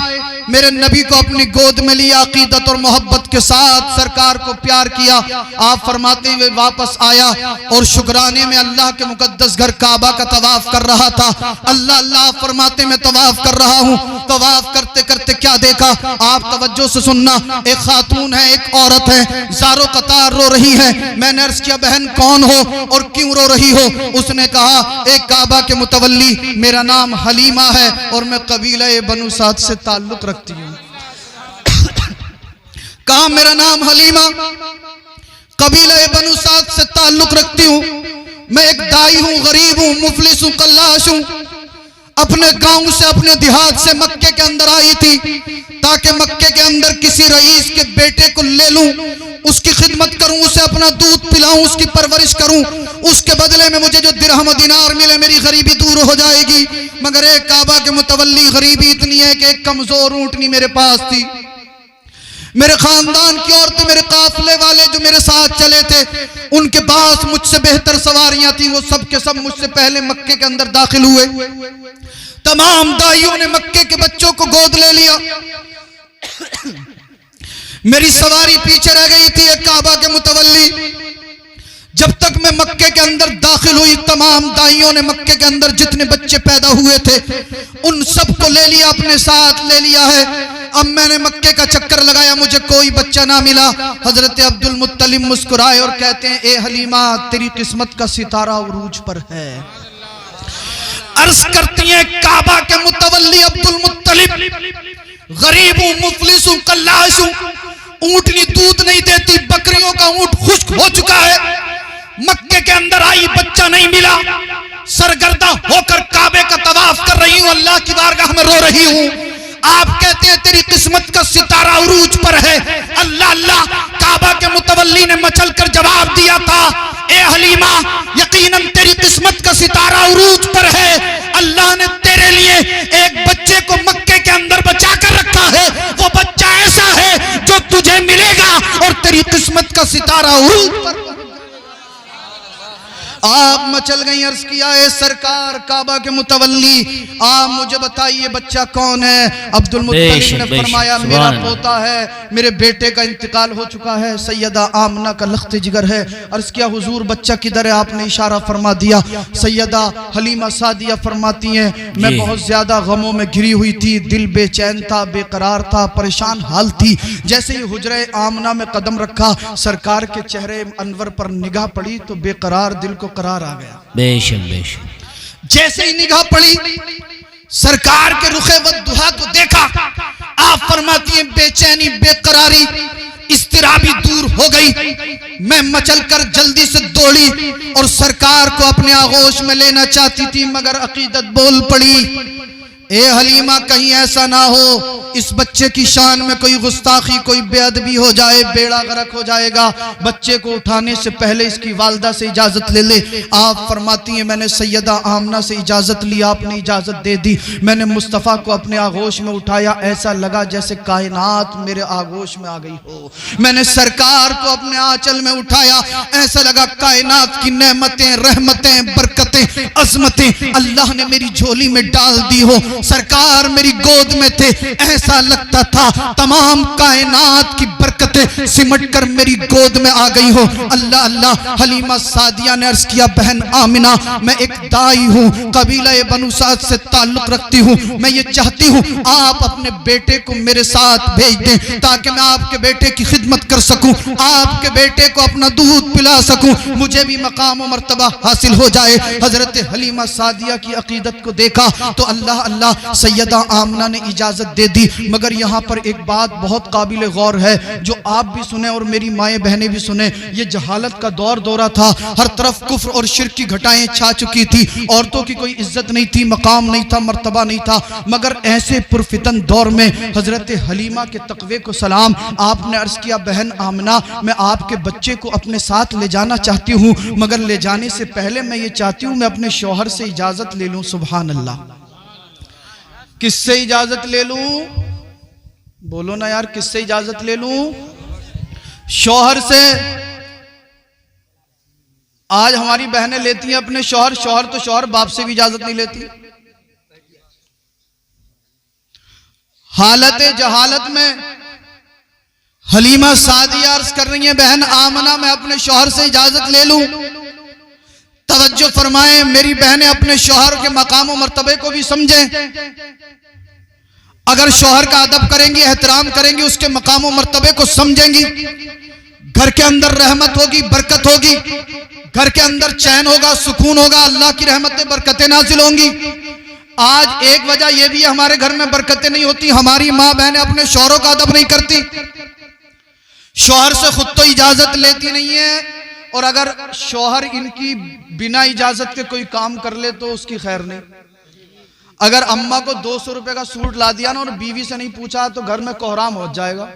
मेरे नबी को अपनी गोद में लिया, अकीदत और मोहब्बत के साथ सरकार को प्यार किया। आप फरमाते हुए वापस आया और शुक्राने में अल्लाह के मुकद्दस घर काबा का तवाफ कर रहा था। अल्लाह अल्लाह फरमाते मैं तवाफ कर रहा हूँ। तवाफ करते करते क्या देखा, आप तवज्जो से सुनना। एक खातून है, एक औरत है, ज़ारो कतार रो रही है। मैंने अर्ज किया बहन कौन हो और क्यों रो रही हो? उसने कहा एक काबा के मुतवल्ली, मेरा नाम हलीमा है और मैं कबीला बनु साद से ताल्लुक रखती हूँ। कहा मेरा नाम हलीमा, कबीला बनु साद से ताल्लुक रखती हूँ। मैं एक दाई हूँ, गरीब हूँ, मुफलिस हूँ, कल्लाश हूँ। अपने गांव से, अपने देहात से मक्के के अंदर आई थी ताकि मक्के के अंदर किसी रईस के बेटे को ले लूं, उसकी खिदमत करूं, उसे अपना दूध पिलाऊं, उसकी परवरिश करूं। उसके बदले में मुझे जो दिरहम दिनार मिले मेरी गरीबी दूर हो जाएगी। मगर एक काबा के मुतवल्ली गरीबी इतनी है कि एक कमजोर ऊंटनी मेरे पास थी। मेरे खानदान की औरतें, मेरे काफिले वाले जो मेरे साथ चले थे, उनके पास मुझसे बेहतर सवारियां थी। वो सब के सब मुझसे पहले मक्के के अंदर दाखिल हुए। तमाम दाइयों ने मक्के के बच्चों को गोद ले लिया। मेरी सवारी पीछे रह गई थी, एक काबा के मुतवल्ली। जब तक मैं मक्के के अंदर दाखिल हुई, तमाम दाइयों ने मक्के के अंदर जितने बच्चे पैदा हुए थे उन सबको ले लिया, अपने साथ ले लिया है। अब मैंने मक्के का चक्कर लगाया, मुझे कोई बच्चा ना मिला। हजरत अब्दुल मुत्तलिब मुस्कुराए और कहते हैं ए हलीमा, तेरी किस्मत का सितारा उरूज पर है। अर्ज करती हैं काबा के मुतवल्ली अब्दुल मुत्तलिब, गरीब हूं, मुफलिस हूं, कल्लाश हूं, ऊंटनी दूध नहीं देती, बकरियों का ऊंट खुश्क हो चुका है। मक्के के अंदर आई, बच्चा नहीं मिला। सरगर्दा होकर काबे का तवाफ कर रही हूं, अल्लाह की बारगाह में रो रही हूं। आप कहते हैं तेरी किस्मत का सितारा उरूज पर है। अल्लाह अल्लाह, काबा के मुतवल्ली ने मचल कर जवाब दिया था, ए हलीमा यकीनन तेरी किस्मत का सितारा उरूज पर है। अल्लाह ने तेरे लिए एक बच्चे को मक्के के अंदर बचा कर रखा है। वो बच्चा ऐसा है जो तुझे मिलेगा और तेरी किस्मत का सितारा उरूज पर। आप मचल गई, अर्ज किया है सरकार काबा के मुतवल्ली आप मुझे बताइए बच्चा कौन है? अब्दुल मुत्तलिब ने फरमाया मेरा पोता है, मेरे बेटे का इंतकाल हो चुका है, सैयदा आमना का लख्त जिगर है। अर्ज किया हुजूर बच्चा किधर है? आपने इशारा फरमा दिया। सैयदा हलीमा सादिया फरमाती हैं मैं बहुत ज्यादा गमों में घिरी हुई थी, दिल बेचैन था, बेकरार था, परेशान हाल थी। जैसे ही हुजरे आमना में कदम रखा, सरकार के चेहरे अनवर पर निगाह पड़ी तो बेकरार दिल को करार आ गया। बेशक बेशक। जैसे ही निगाह पड़ी, सरकार के रुखे वद्दुहा को देखा, आप फरमाती हैं बेचैनी, बेकरारी, इस्तिराबी दूर हो गई। मैं मचलकर जल्दी से दौड़ी और सरकार को अपने आगोश में लेना चाहती थी, मगर अकीदत बोल पड़ी, ए हलीमा कहीं ऐसा ना हो इस बच्चे की शान में कोई गुस्ताखी, कोई बेअदबी हो जाए, बेड़ा गर्क हो जाएगा। बच्चे को उठाने से पहले इसकी वालदा से इजाजत ले ले। आप फरमाती हैं मैंने सैयदा आमना से इजाजत ली, आपने इजाजत दे दी। मैंने मुस्तफ़ा को अपने आगोश में उठाया, ऐसा लगा जैसे कायनात मेरे आगोश में आ गई हो। मैंने सरकार को अपने आंचल में उठाया, ऐसा लगा कायनात की नेमतें, रहमतें, बरकतें, अजमतें अल्लाह ने मेरी झोली में डाल दी हो। सरकार मेरी गोद में थे, ऐसा लगता था तमाम कायनात की बरकतें सिमट कर मेरी गोद में आ गई हो। अल्लाह अल्लाह। हलीमा सादिया ने अर्ज किया बहन आमिना मैं एक दाई हूँ, कबीला बनु साद से ताल्लुक रखती हूँ। मैं ये चाहती हूँ आप अपने बेटे को मेरे साथ भेज दें ताकि मैं आपके बेटे की खिदमत कर सकूं, आपके बेटे को अपना दूध पिला सकूं, मुझे भी मकाम और मर्तबा हासिल हो जाए। हजरत हलीमा सादिया की अकीदत को देखा तो अल्लाह अल्लाह सैयदा आमना ने इजाजत दे दी। मगर यहाँ पर एक बात बहुत काबिल गौर है जो आप भी सुने और मेरी माएँ बहनें भी सुने। ये जहालत का दौरा था, हर तरफ कुफ्र और शिर्क की घटाएं छा चुकी थी, औरतों की कोई इज्जत नहीं थी, मकाम नहीं था, मर्तबा नहीं था। मगर ऐसे पुरफितन दौर में हजरत हलीमा के तकवे को सलाम, आपने अर्ज किया बहन आमना मैं आपके बच्चे को अपने साथ ले जाना चाहती हूँ, मगर ले जाने से पहले मैं ये चाहती हूँ मैं अपने शौहर से इजाजत ले लूँ। सुभान अल्लाह। किससे इजाजत ले लूं? बोलो ना यार, किससे इजाजत ले लूं? शौहर से। आज हमारी बहनें लेती हैं अपने शौहर, शौहर तो शौहर, बाप से भी इजाजत नहीं लेती। हालत जहालत में हलीमा सादिया अर्ज कर रही हैं बहन आमना मैं अपने शौहर से इजाजत ले लूं। तवज्जो फरमाएं, मेरी बहनें अपने शौहर के मकाम और मर्तबे को भी समझें। अगर शौहर का अदब करेंगी, एहतराम करेंगी, उसके मकाम और मर्तबे को समझेंगी, घर के अंदर रहमत होगी, बरकत होगी, घर के अंदर चैन होगा, सुकून होगा, अल्लाह की रहमतें बरकतें नाजिल होंगी। आज एक वजह यह भी है हमारे घर में बरकतें नहीं होती, हमारी माँ बहनें अपने शौहरों का अदब नहीं करती, शौहर से खुद तो इजाजत लेती नहीं है, और अगर शौहर इनकी बिना इजाजत के कोई काम कर ले तो उसकी खैर नहीं। अगर अम्मा को 200 रुपए का सूट ला दिया ना और बीवी से नहीं पूछा तो घर में कोहराम हो जाएगा।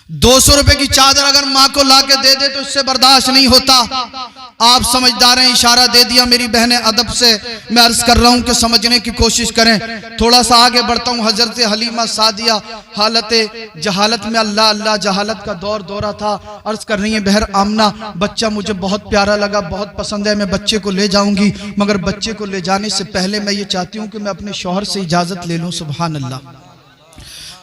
200 रुपए की चादर अगर माँ को ला के दे दे तो इससे बर्दाश्त नहीं होता। आप समझदार हैं, इशारा दे दिया। मेरी बहनें अदब से मैं अर्ज कर रहा हूं कि समझने की कोशिश करें। थोड़ा सा आगे बढ़ता हूं। हजरत हलीमा सादिया हालत जहालत में, अल्लाह अल्लाह, जहालत का दौरा था। अर्ज कर रही है बहर आमना बच्चा मुझे बहुत प्यारा लगा, बहुत पसंद है, मैं बच्चे को ले जाऊंगी, मगर बच्चे को ले जाने से पहले मैं ये चाहती हूँ कि मैं अपने शौहर से इजाजत ले लूँ। सुभान अल्लाह।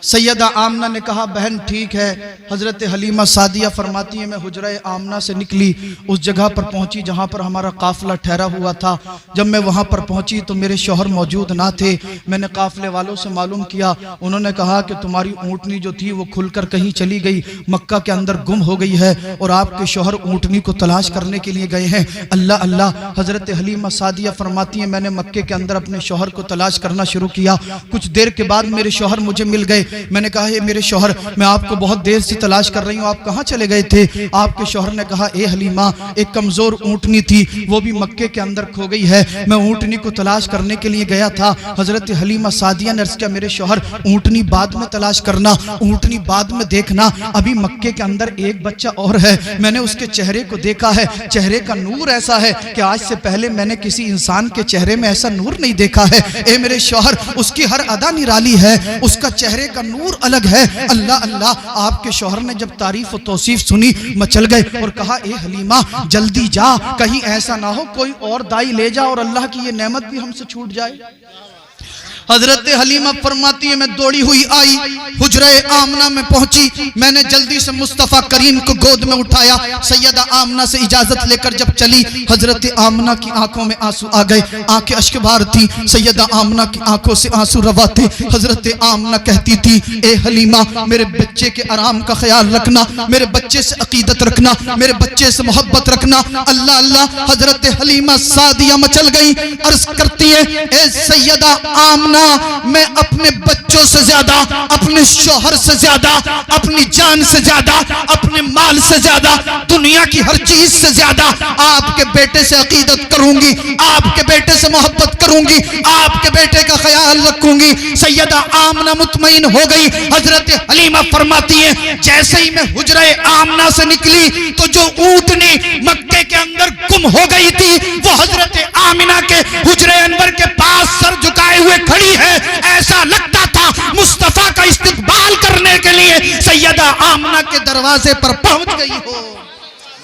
सैयदा आमना ने कहा बहन ठीक है। हजरत हलीमा सादिया फरमाती है मैं हुजरा आमना से निकली, उस जगह पर पहुंची जहां पर हमारा काफिला ठहरा हुआ था। जब मैं वहां पर पहुंची तो मेरे शौहर मौजूद ना थे। मैंने काफिले वालों से मालूम किया, उन्होंने कहा कि तुम्हारी ऊँटनी जो थी वो खुलकर कहीं चली गई, मक्का के अंदर गुम हो गई है और आपके शौहर ऊँटनी को तलाश करने के लिए गए हैं। अल्लाह अल्लाह। हजरत हलीमा सादिया फरमाती है मैंने मक्के के अंदर अपने शौहर को तलाश करना शुरू किया। कुछ देर के बाद मेरे शौहर मुझे मिल गए। गए। मैंने कहा ये मेरे शौहर, मैं आपको बहुत देर से तलाश कर रही हूँ, आप कहाँ चले गए थे? आपके शौहर ने कहा, ए हलीमा, एक कमजोर ऊँटनी थी, वो भी मक्के के अंदर खो गई है, मैं ऊँटनी को तलाश करने के लिए गया था। हजरत हलीमा सादिया ने अर्ज़ किया, मेरे शौहर ऊँटनी बाद में तलाश करना, ऊँटनी बाद में देखना, अभी मक्के के अंदर एक बच्चा और है, मैंने उसके चेहरे को देखा है, चेहरे का नूर ऐसा है कि आज से पहले मैंने किसी इंसान के चेहरे में ऐसा नूर नहीं देखा है। ए मेरे शौहर, उसकी हर अदा निराली है, उसका चेहरे का नूर अलग है। अल्लाह अल्लाह। आपके शौहर ने जब तारीफ और तौसीफ सुनी मचल गए और कहा, ए हलीमा जल्दी जा, कहीं ऐसा ना हो कोई और दाई ले जा और अल्लाह की ये नेमत भी हमसे छूट जाए। हजरत हलीमा फरमाती है, मैं दौड़ी हुई आई, हुजरे आमना में पहुंची, मैंने जल्दी से मुस्तफ़ा करीम को गोद में उठाया। सैयदा आमना से इजाजत लेकर जब चली, हजरत आमना की आंखों में आंसू आ गए, आंखें अश्कबार थी। सैयदा आमना की आंखों से आंसू रवा थे। हजरत आमना कहती थी, ए हलीमा, मेरे बच्चे के आराम का ख्याल रखना, मेरे बच्चे से अकीदत रखना, मेरे बच्चे से मोहब्बत रखना। अल्लाह अल्लाह। हजरत हलीमा सादिया मचल गई, अर्ज करती है, ए सैयदा आमना, मैं अपने बच्चों से ज्यादा, अपने शौहर से ज्यादा, अपनी जान से ज्यादा, अपने माल से ज्यादा, दुनिया की हर चीज से ज्यादा आपके बेटे से अकीदत करूंगी, आपके बेटे से मोहब्बत करूंगी, आपके बेटे का ख्याल रखूंगी। सैयदा आमना मुतमईन हो गई। हजरत हलीमा फरमाती है, जैसे ही मैं हुजरे आमना से निकली तो जो ऊँटनी मक्के के अंदर गुम हो गई थी, वो हजरत आमिना के हुजरे अनवर के पास सर झुकाए हुए खड़ी है। ऐसा लगता था मुस्तफा का इस्तकबाल करने के लिए सैयदा आमना के दरवाजे पर पहुंच गई हो।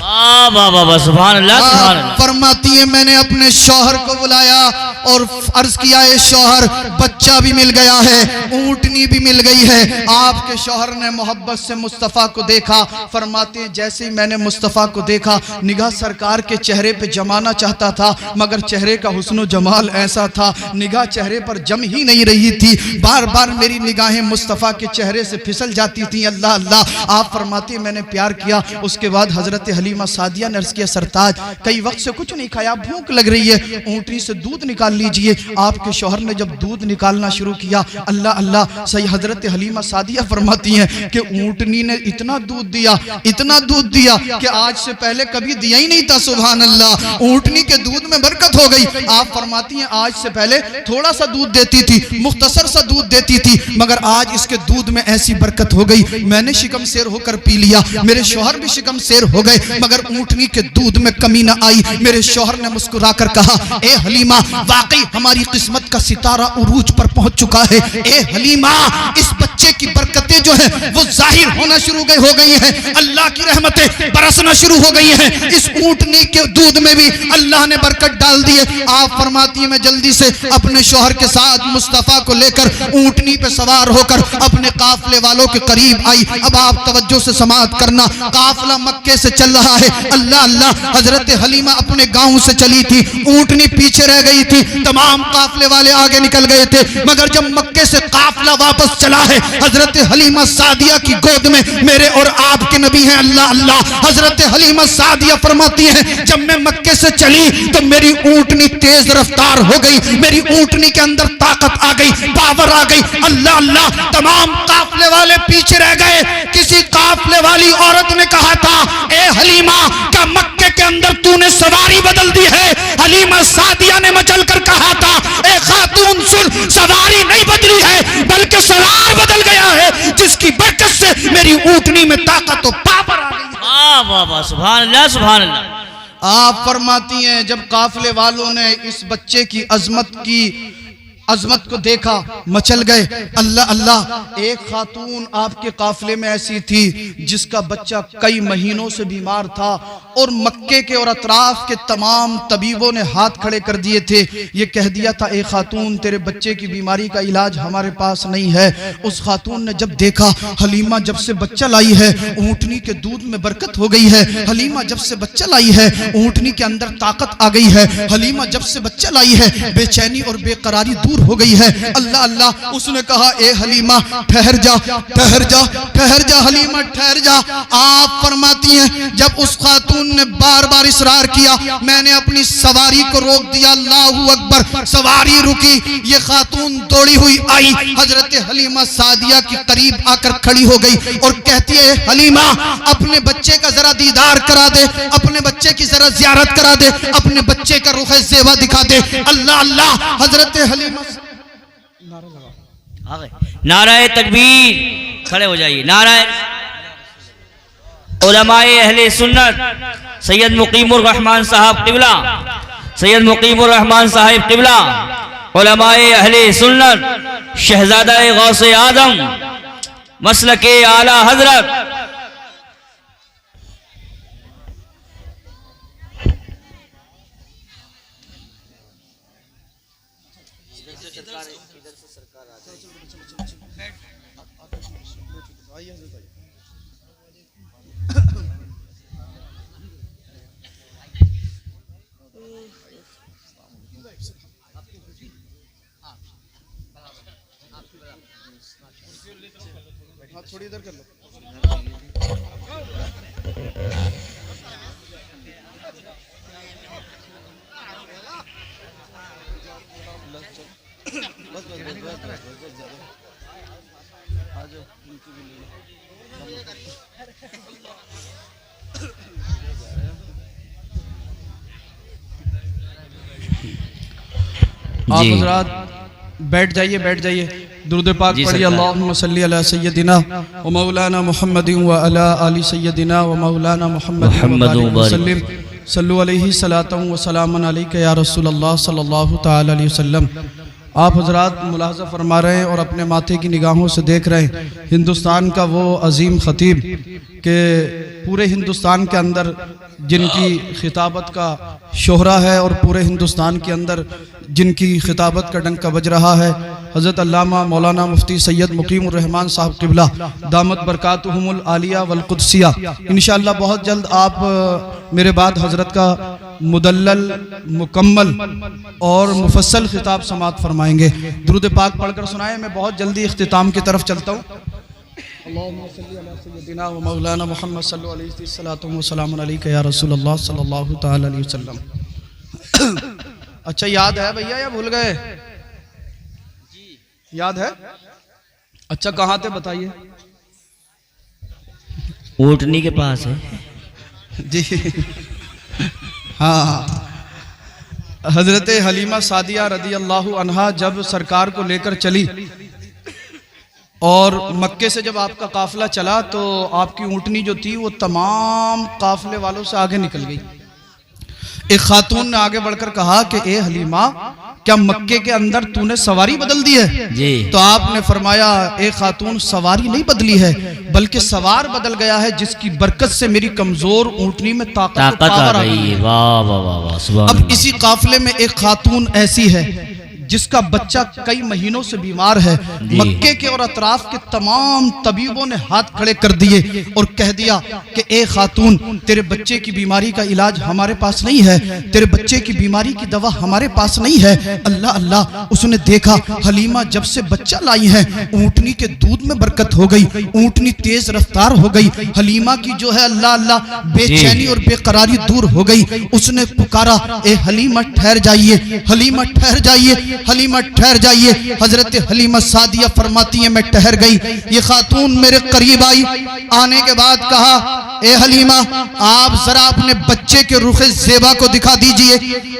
वाह वाह वाह, सुभान अल्लाह, सुभान अल्लाह। फरमाती है, मैंने अपने शौहर को बुलाया और अर्ज किया, है शौहर, बच्चा भी मिल गया है, ऊँटनी भी मिल गई है। आपके शौहर ने मोहब्बत से मुस्तफ़ा को देखा। फरमाते हैं, जैसे ही मैंने मुस्तफ़ा को देखा, निगाह सरकार के चेहरे पे जमाना चाहता था, मगर चेहरे का हुस्न जमाल ऐसा था, निगाह चेहरे पर जम ही नहीं रही थी। बार बार मेरी निगाहें मुस्तफ़ा के चेहरे से फिसल जाती थी। अल्लाह अल्लाह। आप फरमाते हैं, मैंने प्यार किया। उसके बाद हजरत हलीमा सादिया ने अर्ज़ किया, सरताज, कई वक्त से कुछ नहीं खाया, भूख लग रही है, ऊँटनी से दूध निकाल लीजिए। आपके शौहर ने जब दूध निकालना शुरू किया, अल्लाह अल्लाह, सही हजरत हलीमा सादिया फरमाती हैं कि ऊँटनी ने इतना दूध दिया, इतना दूध दिया कि आज से पहले कभी दिया ही नहीं था। सुभान अल्लाह। ऊँटनी के दूध में बरकत हो गई। आप फरमाती हैं, आज से पहले थोड़ा सा दूध देती थी, मुख्तसर सा दूध देती थी, मगर आज इसके दूध में ऐसी बरकत हो गई, मैंने शिकम शेर होकर पी लिया, मेरे शौहर भी शिकम शेर हो गए, मगर ऊँटनी के दूध में कमी ना आई। मेरे शौहर ने मुस्कुराकर कहा, ए हलीमा, वाकई हमारी किस्मत का सितारा उरूज पर पहुंच चुका है। ए हलीमा, इस बच्चे की बरकतें जो है वो जाहिर होना शुरू हो गई हैं, अल्लाह की रहमतें बरसना शुरू हो गई हैं। इस ऊँटनी के दूध में भी अल्लाह ने बरकत डाल दी है। आप फरमाती है, मैं जल्दी से अपने शौहर के साथ मुस्तफ़ा को लेकर ऊँटनी पे सवार होकर अपने काफले वालों के करीब आई। अब आप तवज्जो से समाअत करना, काफला मक्के से चल रहा है। अल्लाह अल्लाह। हजरत हलीमा अपने गांव से चली थी, ऊँटनी पीछे रह गई थी, तमाम काफले वाले आगे निकल गए थे, मगर जब मक्के से काफला वापस चला है, हजरत हलीमा सादिया की गोद में मेरे और आपके नबी हैं। अल्लाह अल्लाह। हजरत हलीमा सादिया फरमाती हैं, जब मैं मक्के से चली तो मेरी ऊँटनी तेज रफ्तार हो गई, मेरी ऊँटनी के अंदर ताकत आ गई, पावर आ गई। अल्लाह अल्लाह। तमाम काफले वाले पीछे रह गए। किसी काफले वाली औरत ने कहा था, ए हलीमा, क्या मक्के के अंदर तूने सवारी बदल दी है? हलीमा सादिया ने मचल कर कहा था, ए खातून सुन, सवारी नहीं बदली है, बल्कि सवार बदल गया है, जिसकी बरकत से मेरी ऊँटनी में ताकत और पावर आ गई। वाह वाह वाह, सुभान अल्लाह, सुभान अल्लाह। आप फरमाती हैं, जब काफले वालों ने इस बच्चे की अजमत को देखा, मचल गए। अल्लाह अल्लाह। एक खातून आपके काफले में ऐसी थी जिसका बच्चा कई महीनों से बीमार था और मक्के के और अतराफ के तमाम तबीबों ने हाथ खड़े कर दिए थे, ये कह दिया था, ए खातून, तेरे बच्चे की बीमारी का इलाज हमारे पास नहीं है। उस खातून ने जब देखा, हलीमा जब से बच्चा लाई है, ऊँटनी के दूध में बरकत हो गई है, हलीमा जब से बच्चा लाई है, ऊँटनी के अंदर ताकत आ गई है, हलीमा जब से बच्चा लाई है, बेचैनी और बेकरारी दूर हो गई है। अल्लाह अल्लाह। उसने कहा, ए हलीमा, ठहर जा, ठहर जा, ठहर जा, हलीमा ठहर जा। आप फरमाती हैं, जब उस खातून खातून ने बार बार इसरार किया, मैंने अपनी सवारी को रोक दिया। अल्लाहू अकबर, सवारी रुकी, ये खातून दौड़ी हुई आई, हजरत हलीमा सादिया के करीब आकर खड़ी हो गई और कहती है, हलीमा अपने बच्चे का जरा दीदार करा दे, अपने बच्चे की जरा जियारत करा दे, अपने बच्चे का रुख ज़ेबा दिखा दे। अल्लाह अल्लाह, हजरत हलीमा नाराए तकबीर, खड़े हो जाइए। नाराए उलमाए अहले सुन्नत सैयद मुकीमुर रहमान साहब किबला, सैयद मुकीमुर रहमान साहिब किबला, उलमाए अहले सुन्नत शहजादा गौसे आदम मसलके आला हजरत थोड़ी इधर कर लो। आप हजरात बैठ जाइए, बैठ जाइए। दुरूद पाक पढ़िए। अल्लाहुम्मा सल्ली अला सय्यदिना व मौलाना मुहम्मदिन व अला आलि सय्यदिना व मौलाना मुहम्मदिन व सल्लिम सल्लु अलैहि सलातन व सलामन अलैका या रसूलल्लाह सल्लल्लाहु तआला अलैहि वसल्लम। आप हजरात मुलाहज़ा फरमा रहे हैं और अपने माथे की निगाहों से देख रहे हैं हिंदुस्तान का वो अजीम ख़तीब के पूरे हिंदुस्तान के अंदर जिनकी खिताबत का शोहरा है और पूरे हिंदुस्तान के अंदर जिनकी खिताबत का डंका बज रहा है, हज़रत अल्लामा मौलाना मुफ्ती सैयद मुकीमुर रहमान साहब किबला दामत बरकातुहुमुल आलिया वल कुद्सिया। इंशाअल्लाह बहुत जल्द आप मेरे बाद हज़रत का मुदल्लल मुकम्मल और मुफस्सल खिताब समात फरमाएंगे। दुरूद पाक पढ़कर सुनाएं। मैं बहुत जल्दी इख्तिताम की तरफ चलता हूँ। अल्लाहुम्मा सल्ली अला सय्यदिना व मौलाना मुहम्मद सल्लल्लाहु अलैहि वसल्लम व सलामुन अलैका या रसूलल्लाह सल्लल्लाहु तआला अलैहि वसल्लम। अच्छा याद है भैया या भूल गए? याद है? अच्छा कहाँ थे बताइए? ऊँटनी के पास है जी। हाँ, हजरत हलीमा सादिया रदी अल्लाहु अन्हा जब सरकार को लेकर चली और मक्के से जब आपका काफिला चला तो आपकी ऊँटनी जो थी वो तमाम काफिले वालों से आगे निकल गई। एक खातून ने आगे बढ़कर कहा कि ए हलीमा, क्या मक्के के अंदर तूने सवारी बदल दी है? जी। तो आपने फरमाया, ए खातून सवारी नहीं बदली है बल्कि सवार बदल गया है जिसकी बरकत से मेरी कमजोर ऊँटनी में ताकत आ रही है। वाह वाह वाह वाह। अब इसी काफिले में एक खातून ऐसी है जिसका बच्चा कई महीनों से बीमार है। मक्के के और अतराफ के तमाम तबीबों ने हाथ खड़े कर दिए और कह दिया कि ए खातून, तेरे बच्चे की बीमारी का इलाज हमारे पास नहीं है, तेरे बच्चे की बीमारी की दवा हमारे पास नहीं है। अल्लाह अल्लाह, उसने देखा हलीमा जब से बच्चा लाई है ऊँटनी के दूध में बरकत हो गई, ऊँटनी तेज रफ्तार हो गई, हलीमा की जो है अल्लाह अल्लाह बेचैनी और बेकरारी दूर हो गई। उसने पुकारा, ए हलीमा ठहर जाइए, हलीमा ठहर जाइए, हलीमा ठहर जाइए। हजरत हलीमा सादिया फरमाती है, मैं ठहर गई। ये खातून मेरे करीब आई, आने के बाद कहा, ए हलीमा, आप जरा अपने बच्चे के रुख ज़ेबा को दिखा दीजिए,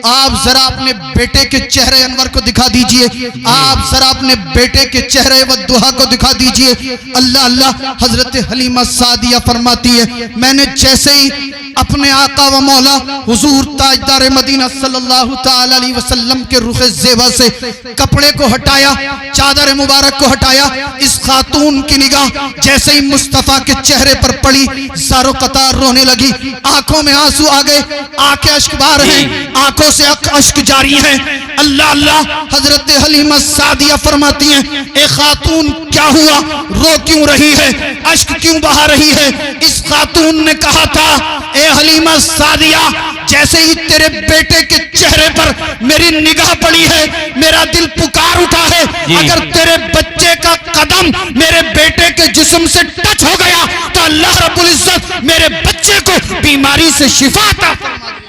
आप जरा अपने बेटे के चेहरे अनवर को दिखा दीजिए, आप जरा अपने बेटे के चेहरे वद्दुहा को दिखा दीजिए। अल्लाह अल्लाह, हजरत हलीमा सादिया फरमाती है, मैंने जैसे ही अपने आका व मौला हुजूर ताजदार मदीना सल्लल्लाहु ताला अलैहि वसल्लम के रुख ज़ेबा से कपड़े को हटाया, चादर मुबारक को हटाया, इस खातून की निगाह जैसे ही मुस्तफा के चेहरे पर पड़ी, सारो कतार रोने लगी, आंखों में आंसू आ गए, आंखें अश्क बहा रहे हैं, आंखों से अश्क जारी है। अल्लाह अल्लाह, हजरत हलीमा सादिया फरमाती हैं, ए खातून क्या हुआ, रो क्यों रही है, अश्क क्यों बहा रही है? इस खातून ने कहा था, ए हलीमा सादिया, जैसे ही तेरे बेटे के चेहरे पर मेरी निगाह पड़ी है, मेरा दिल पुकार उठा है, अगर तेरे बच्चे का कदम मेरे बेटे के जिस्म से टच हो गया तो अल्लाह रब्बुल इज्जत मेरे बच्चे को बीमारी से शिफा अता फरमा।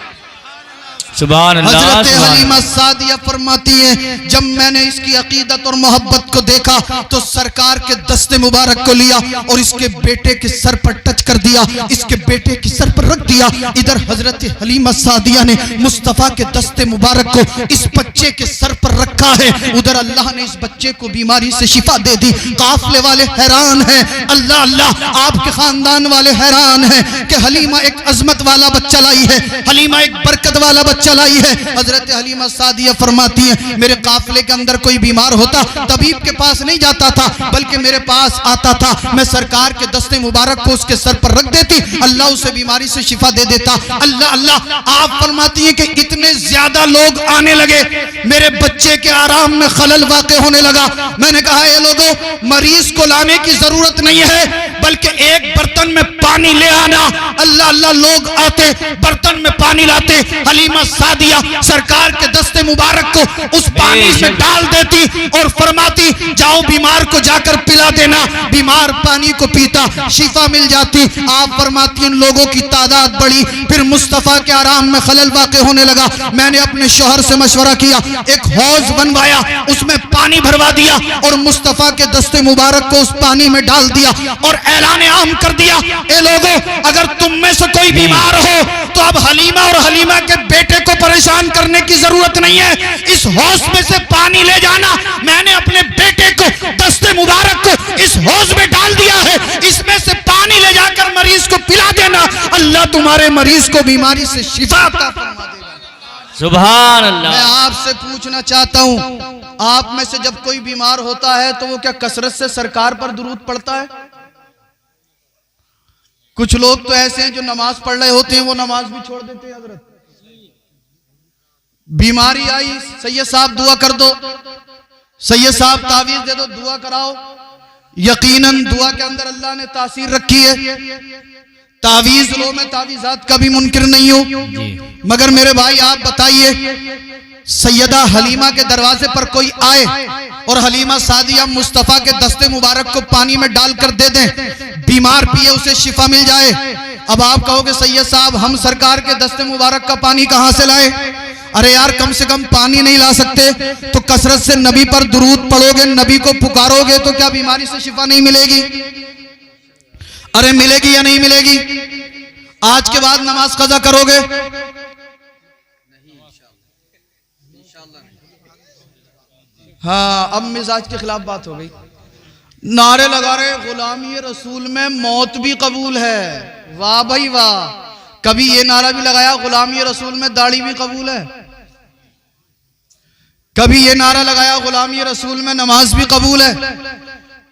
सुभान अल्लाह। हजरत हलीमा सादिया फरमाती है, जब मैंने इसकी अकीदत और मोहब्बत को देखा तो सरकार के दस्ते मुबारक को लिया और इसके बेटे के सर पर टच कर दिया, इसके बेटे के सर पर रख दिया। इधर हजरत हलीमा सादिया ने मुस्तफ़ा के दस्ते मुबारक को इस बच्चे के सर पर रखा है, उधर अल्लाह ने इस बच्चे को बीमारी से शिफा दे दी। काफले वाले हैरान हैं, अल्लाह अल्लाह, आपके खानदान वाले हैरान हैं कि हलीमा एक अजमत वाला बच्चा लाई है, हलीमा एक बरकत वाला बच्चा लाई है। हजरत हलीमा सादिया फरमाती है, मेरे काफले के अंदर कोई बीमार होता तबीब के पास नहीं जाता था, बल्कि मेरे पास आता था, मैं सरकार के दस्ते मुबारक को उसके सर पर रख देती, अल्लाह उसे बीमारी से शिफा दे देता। अल्लाह अल्लाह, आप फरमाती है कि इतने ज्यादा लोग आने लगे, मेरे बच्चे के आराम में खलल वाक़े होने लगा। मैंने कहा, ये लोगों, मरीज को लाने की जरूरत नहीं है, बल्कि एक बर्तन में पानी ले आना। अल्लाह अल्लाह, लोग आते, बर्तन में पानी लाते, हलीमा सादिया सरकार के दस्ते मुबारक को उस पानी में डाल देती और फरमाती, जाओ बीमार को जाकर पिला देना। बीमार पानी को पीता, शिफा मिल जाती। आप फरमाती, इन लोगों की तादाद बढ़ी, फिर मुस्तफ़ा के आराम में खलल वाक़े होने लगा। मैंने अपने शौहर से मशवरा किया, एक हौज बनवाया, उसमें पानी भरवा दिया और मुस्तफ़ा के दस्ते मुबारक को उस पानी में डाल दिया और ऐलान आम कर दिया, ए लोगों, अगर तुम में से कोई बीमार हो तो अब हलीमा और हलीमा के बेटे को परेशान करने की जरूरत नहीं है, इस हौज में से पानी ले जाना। मैंने अपने बेटे को, दस्ते मुबारक को इस हौज में डाल दिया है, इसमें से पानी ले जाकर मरीज को पिला देना, अल्लाह तुम्हारे मरीज को बीमारी से शिफा अता फरमा देगा। सुभान अल्लाह। मैं आपसे पूछना चाहता हूं, आप में से जब कोई बीमार होता है तो वो क्या कसरत से सरकार पर दुरूद पढ़ता है? कुछ लोग तो ऐसे हैं जो नमाज पढ़ रहे होते हैं, वो नमाज भी छोड़ देते हैं। हजरत, बीमारी आई, सैयद साहब दुआ कर दो, सैयद साहब तावीज दे दो, दुआ कराओ। यकीनन दुआ के अंदर अल्लाह ने तासीर रखी है। तावीज लो, मैं तावीजात का भी मुनकिर नहीं हूं, मगर मेरे भाई आप बताइए, सैयदा हलीमा के दरवाजे पर कोई आए और हलीमा सादिया मुस्तफ़ा के दस्ते मुबारक को पानी में डालकर दे दें, बीमार पिए उसे शिफा मिल जाए। अब आप कहोगे, सैयद साहब हम सरकार के दस्ते मुबारक का पानी कहां से लाए? अरे यार, कम से कम पानी नहीं ला सकते तो कसरत से नबी पर दुरूद पढ़ोगे, नबी को पुकारोगे तो क्या बीमारी से शिफा नहीं मिलेगी? अरे मिलेगी या नहीं मिलेगी? आज के बाद नमाज कज़ा करोगे? हाँ, अब मिजाज के खिलाफ बात हो गई। नारे लगा रहे, गुलामी रसूल में मौत भी कबूल है। वाह भाई वाह। कभी ये नारा भी लगाया, गुलामी रसूल में दाढ़ी भी कबूल है। कभी ये नारा लगाया, गुलामी रसूल में नमाज भी कबूल है।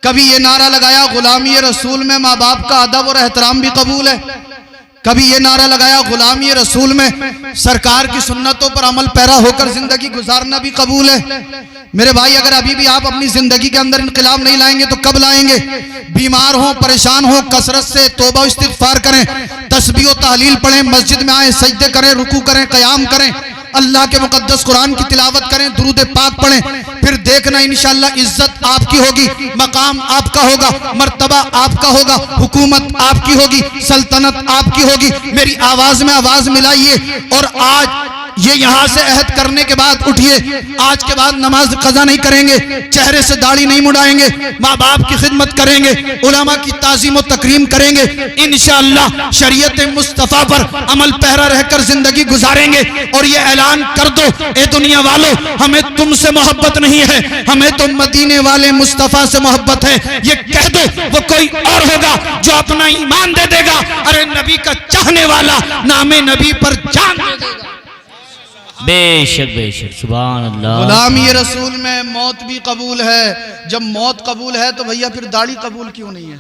कभी ये नारा लगाया, गुलामी रसूल में माँ बाप का अदब और एहतराम भी कबूल है। कभी ये नारा लगाया, गुलामी रसूल में सरकार की सुन्नतों पर अमल पैरा होकर जिंदगी गुजारना भी कबूल है। मेरे भाई, अगर अभी भी आप अपनी जिंदगी के अंदर इनकलाब नहीं लाएंगे तो कब लाएंगे? बीमार हो, परेशान हो, कसरत से तौबा इस्तिग़फ़ार करें, तस्बीह और तहलील पढ़ें, मस्जिद में आए, सजदे करें, रुकू करें, क़याम करें, अल्लाह के मुक़द्दस कुरान की तिलावत करें, दुरूद पाक पढ़ें, फिर देखना इंशाअल्लाह इज्जत आपकी होगी, मकाम आपका होगा, मर्तबा आपका होगा, हुकूमत आपकी होगी, सल्तनत आपकी होगी। मेरी आवाज में आवाज मिलाइए और आज ये यहां से अहद करने के बाद उठिए, आज के बाद नमाज कज़ा नहीं करेंगे, चेहरे से दाढ़ी नहीं मुड़ाएंगे, माँ बाप की खिदमत करेंगे, उलमा की ताज़ीम और तकरीम करेंगे, इंशाअल्लाह शरीयत मुस्तफ़ा पर अमल पहरा रहकर जिंदगी गुजारेंगे। और ये ऐलान कर दो, ए दुनिया वालों, हमें तुमसे मोहब्बत नहीं है, हमें तो मदीने वाले मुस्तफ़ा से मोहब्बत है। ये कह दो, वो कोई और होगा जो अपना ईमान दे देगा। अरे नबी का चाहने वाला नामे नबी पर जान दे देगा। बेशक बेशक, सुभान अल्लाह। गुलामी रसूल में मौत भी कबूल है। जब मौत कबूल है तो भैया फिर दाढ़ी कबूल क्यों नहीं है?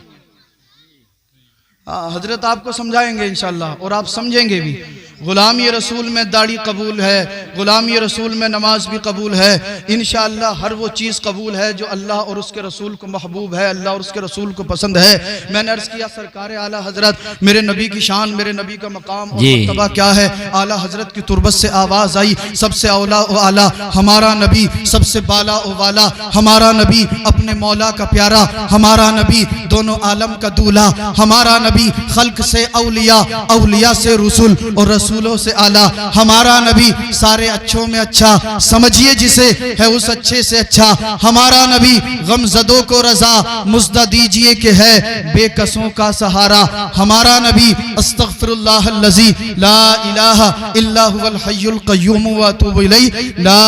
हजरत आपको समझाएंगे इंशाअल्लाह और आप समझेंगे भी। गुलामी रसूल में दाढ़ी कबूल है, गुलामी रसूल में नमाज भी कबूल है, इंशाअल्लाह हर वो चीज़ कबूल है जो अल्लाह और उसके रसूल को महबूब है, अल्लाह और उसके रसूल को पसंद है। मैंने अर्ज़ किया सरकार आला हजरत, मेरे नबी की शान, मेरे नबी का मकाम और मर्तबा क्या है। आला हजरत की तुरबत से आवाज़ आई, सबसे औला व आला हमारा नबी, सबसे बाला व वाला हमारा नबी, अपने मौला का प्यारा हमारा नबी, दोनों आलम का दूल्हा हमारा नबी, खल्क से औलिया, औलिया से रसूल और रसूलों से आला हमारा नबी, सारे अच्छों में अच्छा, समझिए जिसे है उस अच्छे से अच्छा हमारा नबी, गमजदों को रजा मुज्दा दीजिए कि है बेकसों का सहारा हमारा नबी। अस्तगफिरुल्लाह अल्लज़ी ला इलाहा इल्ला हुवल हय्युल क़य्यूम व अतूबु इलैहि, ला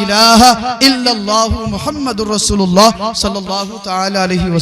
इलाहा इल्लल्लाहु मुहम्मदुर रसूलुल्लाह सल्लल्लाहु तआला अलैहि वसल्लम।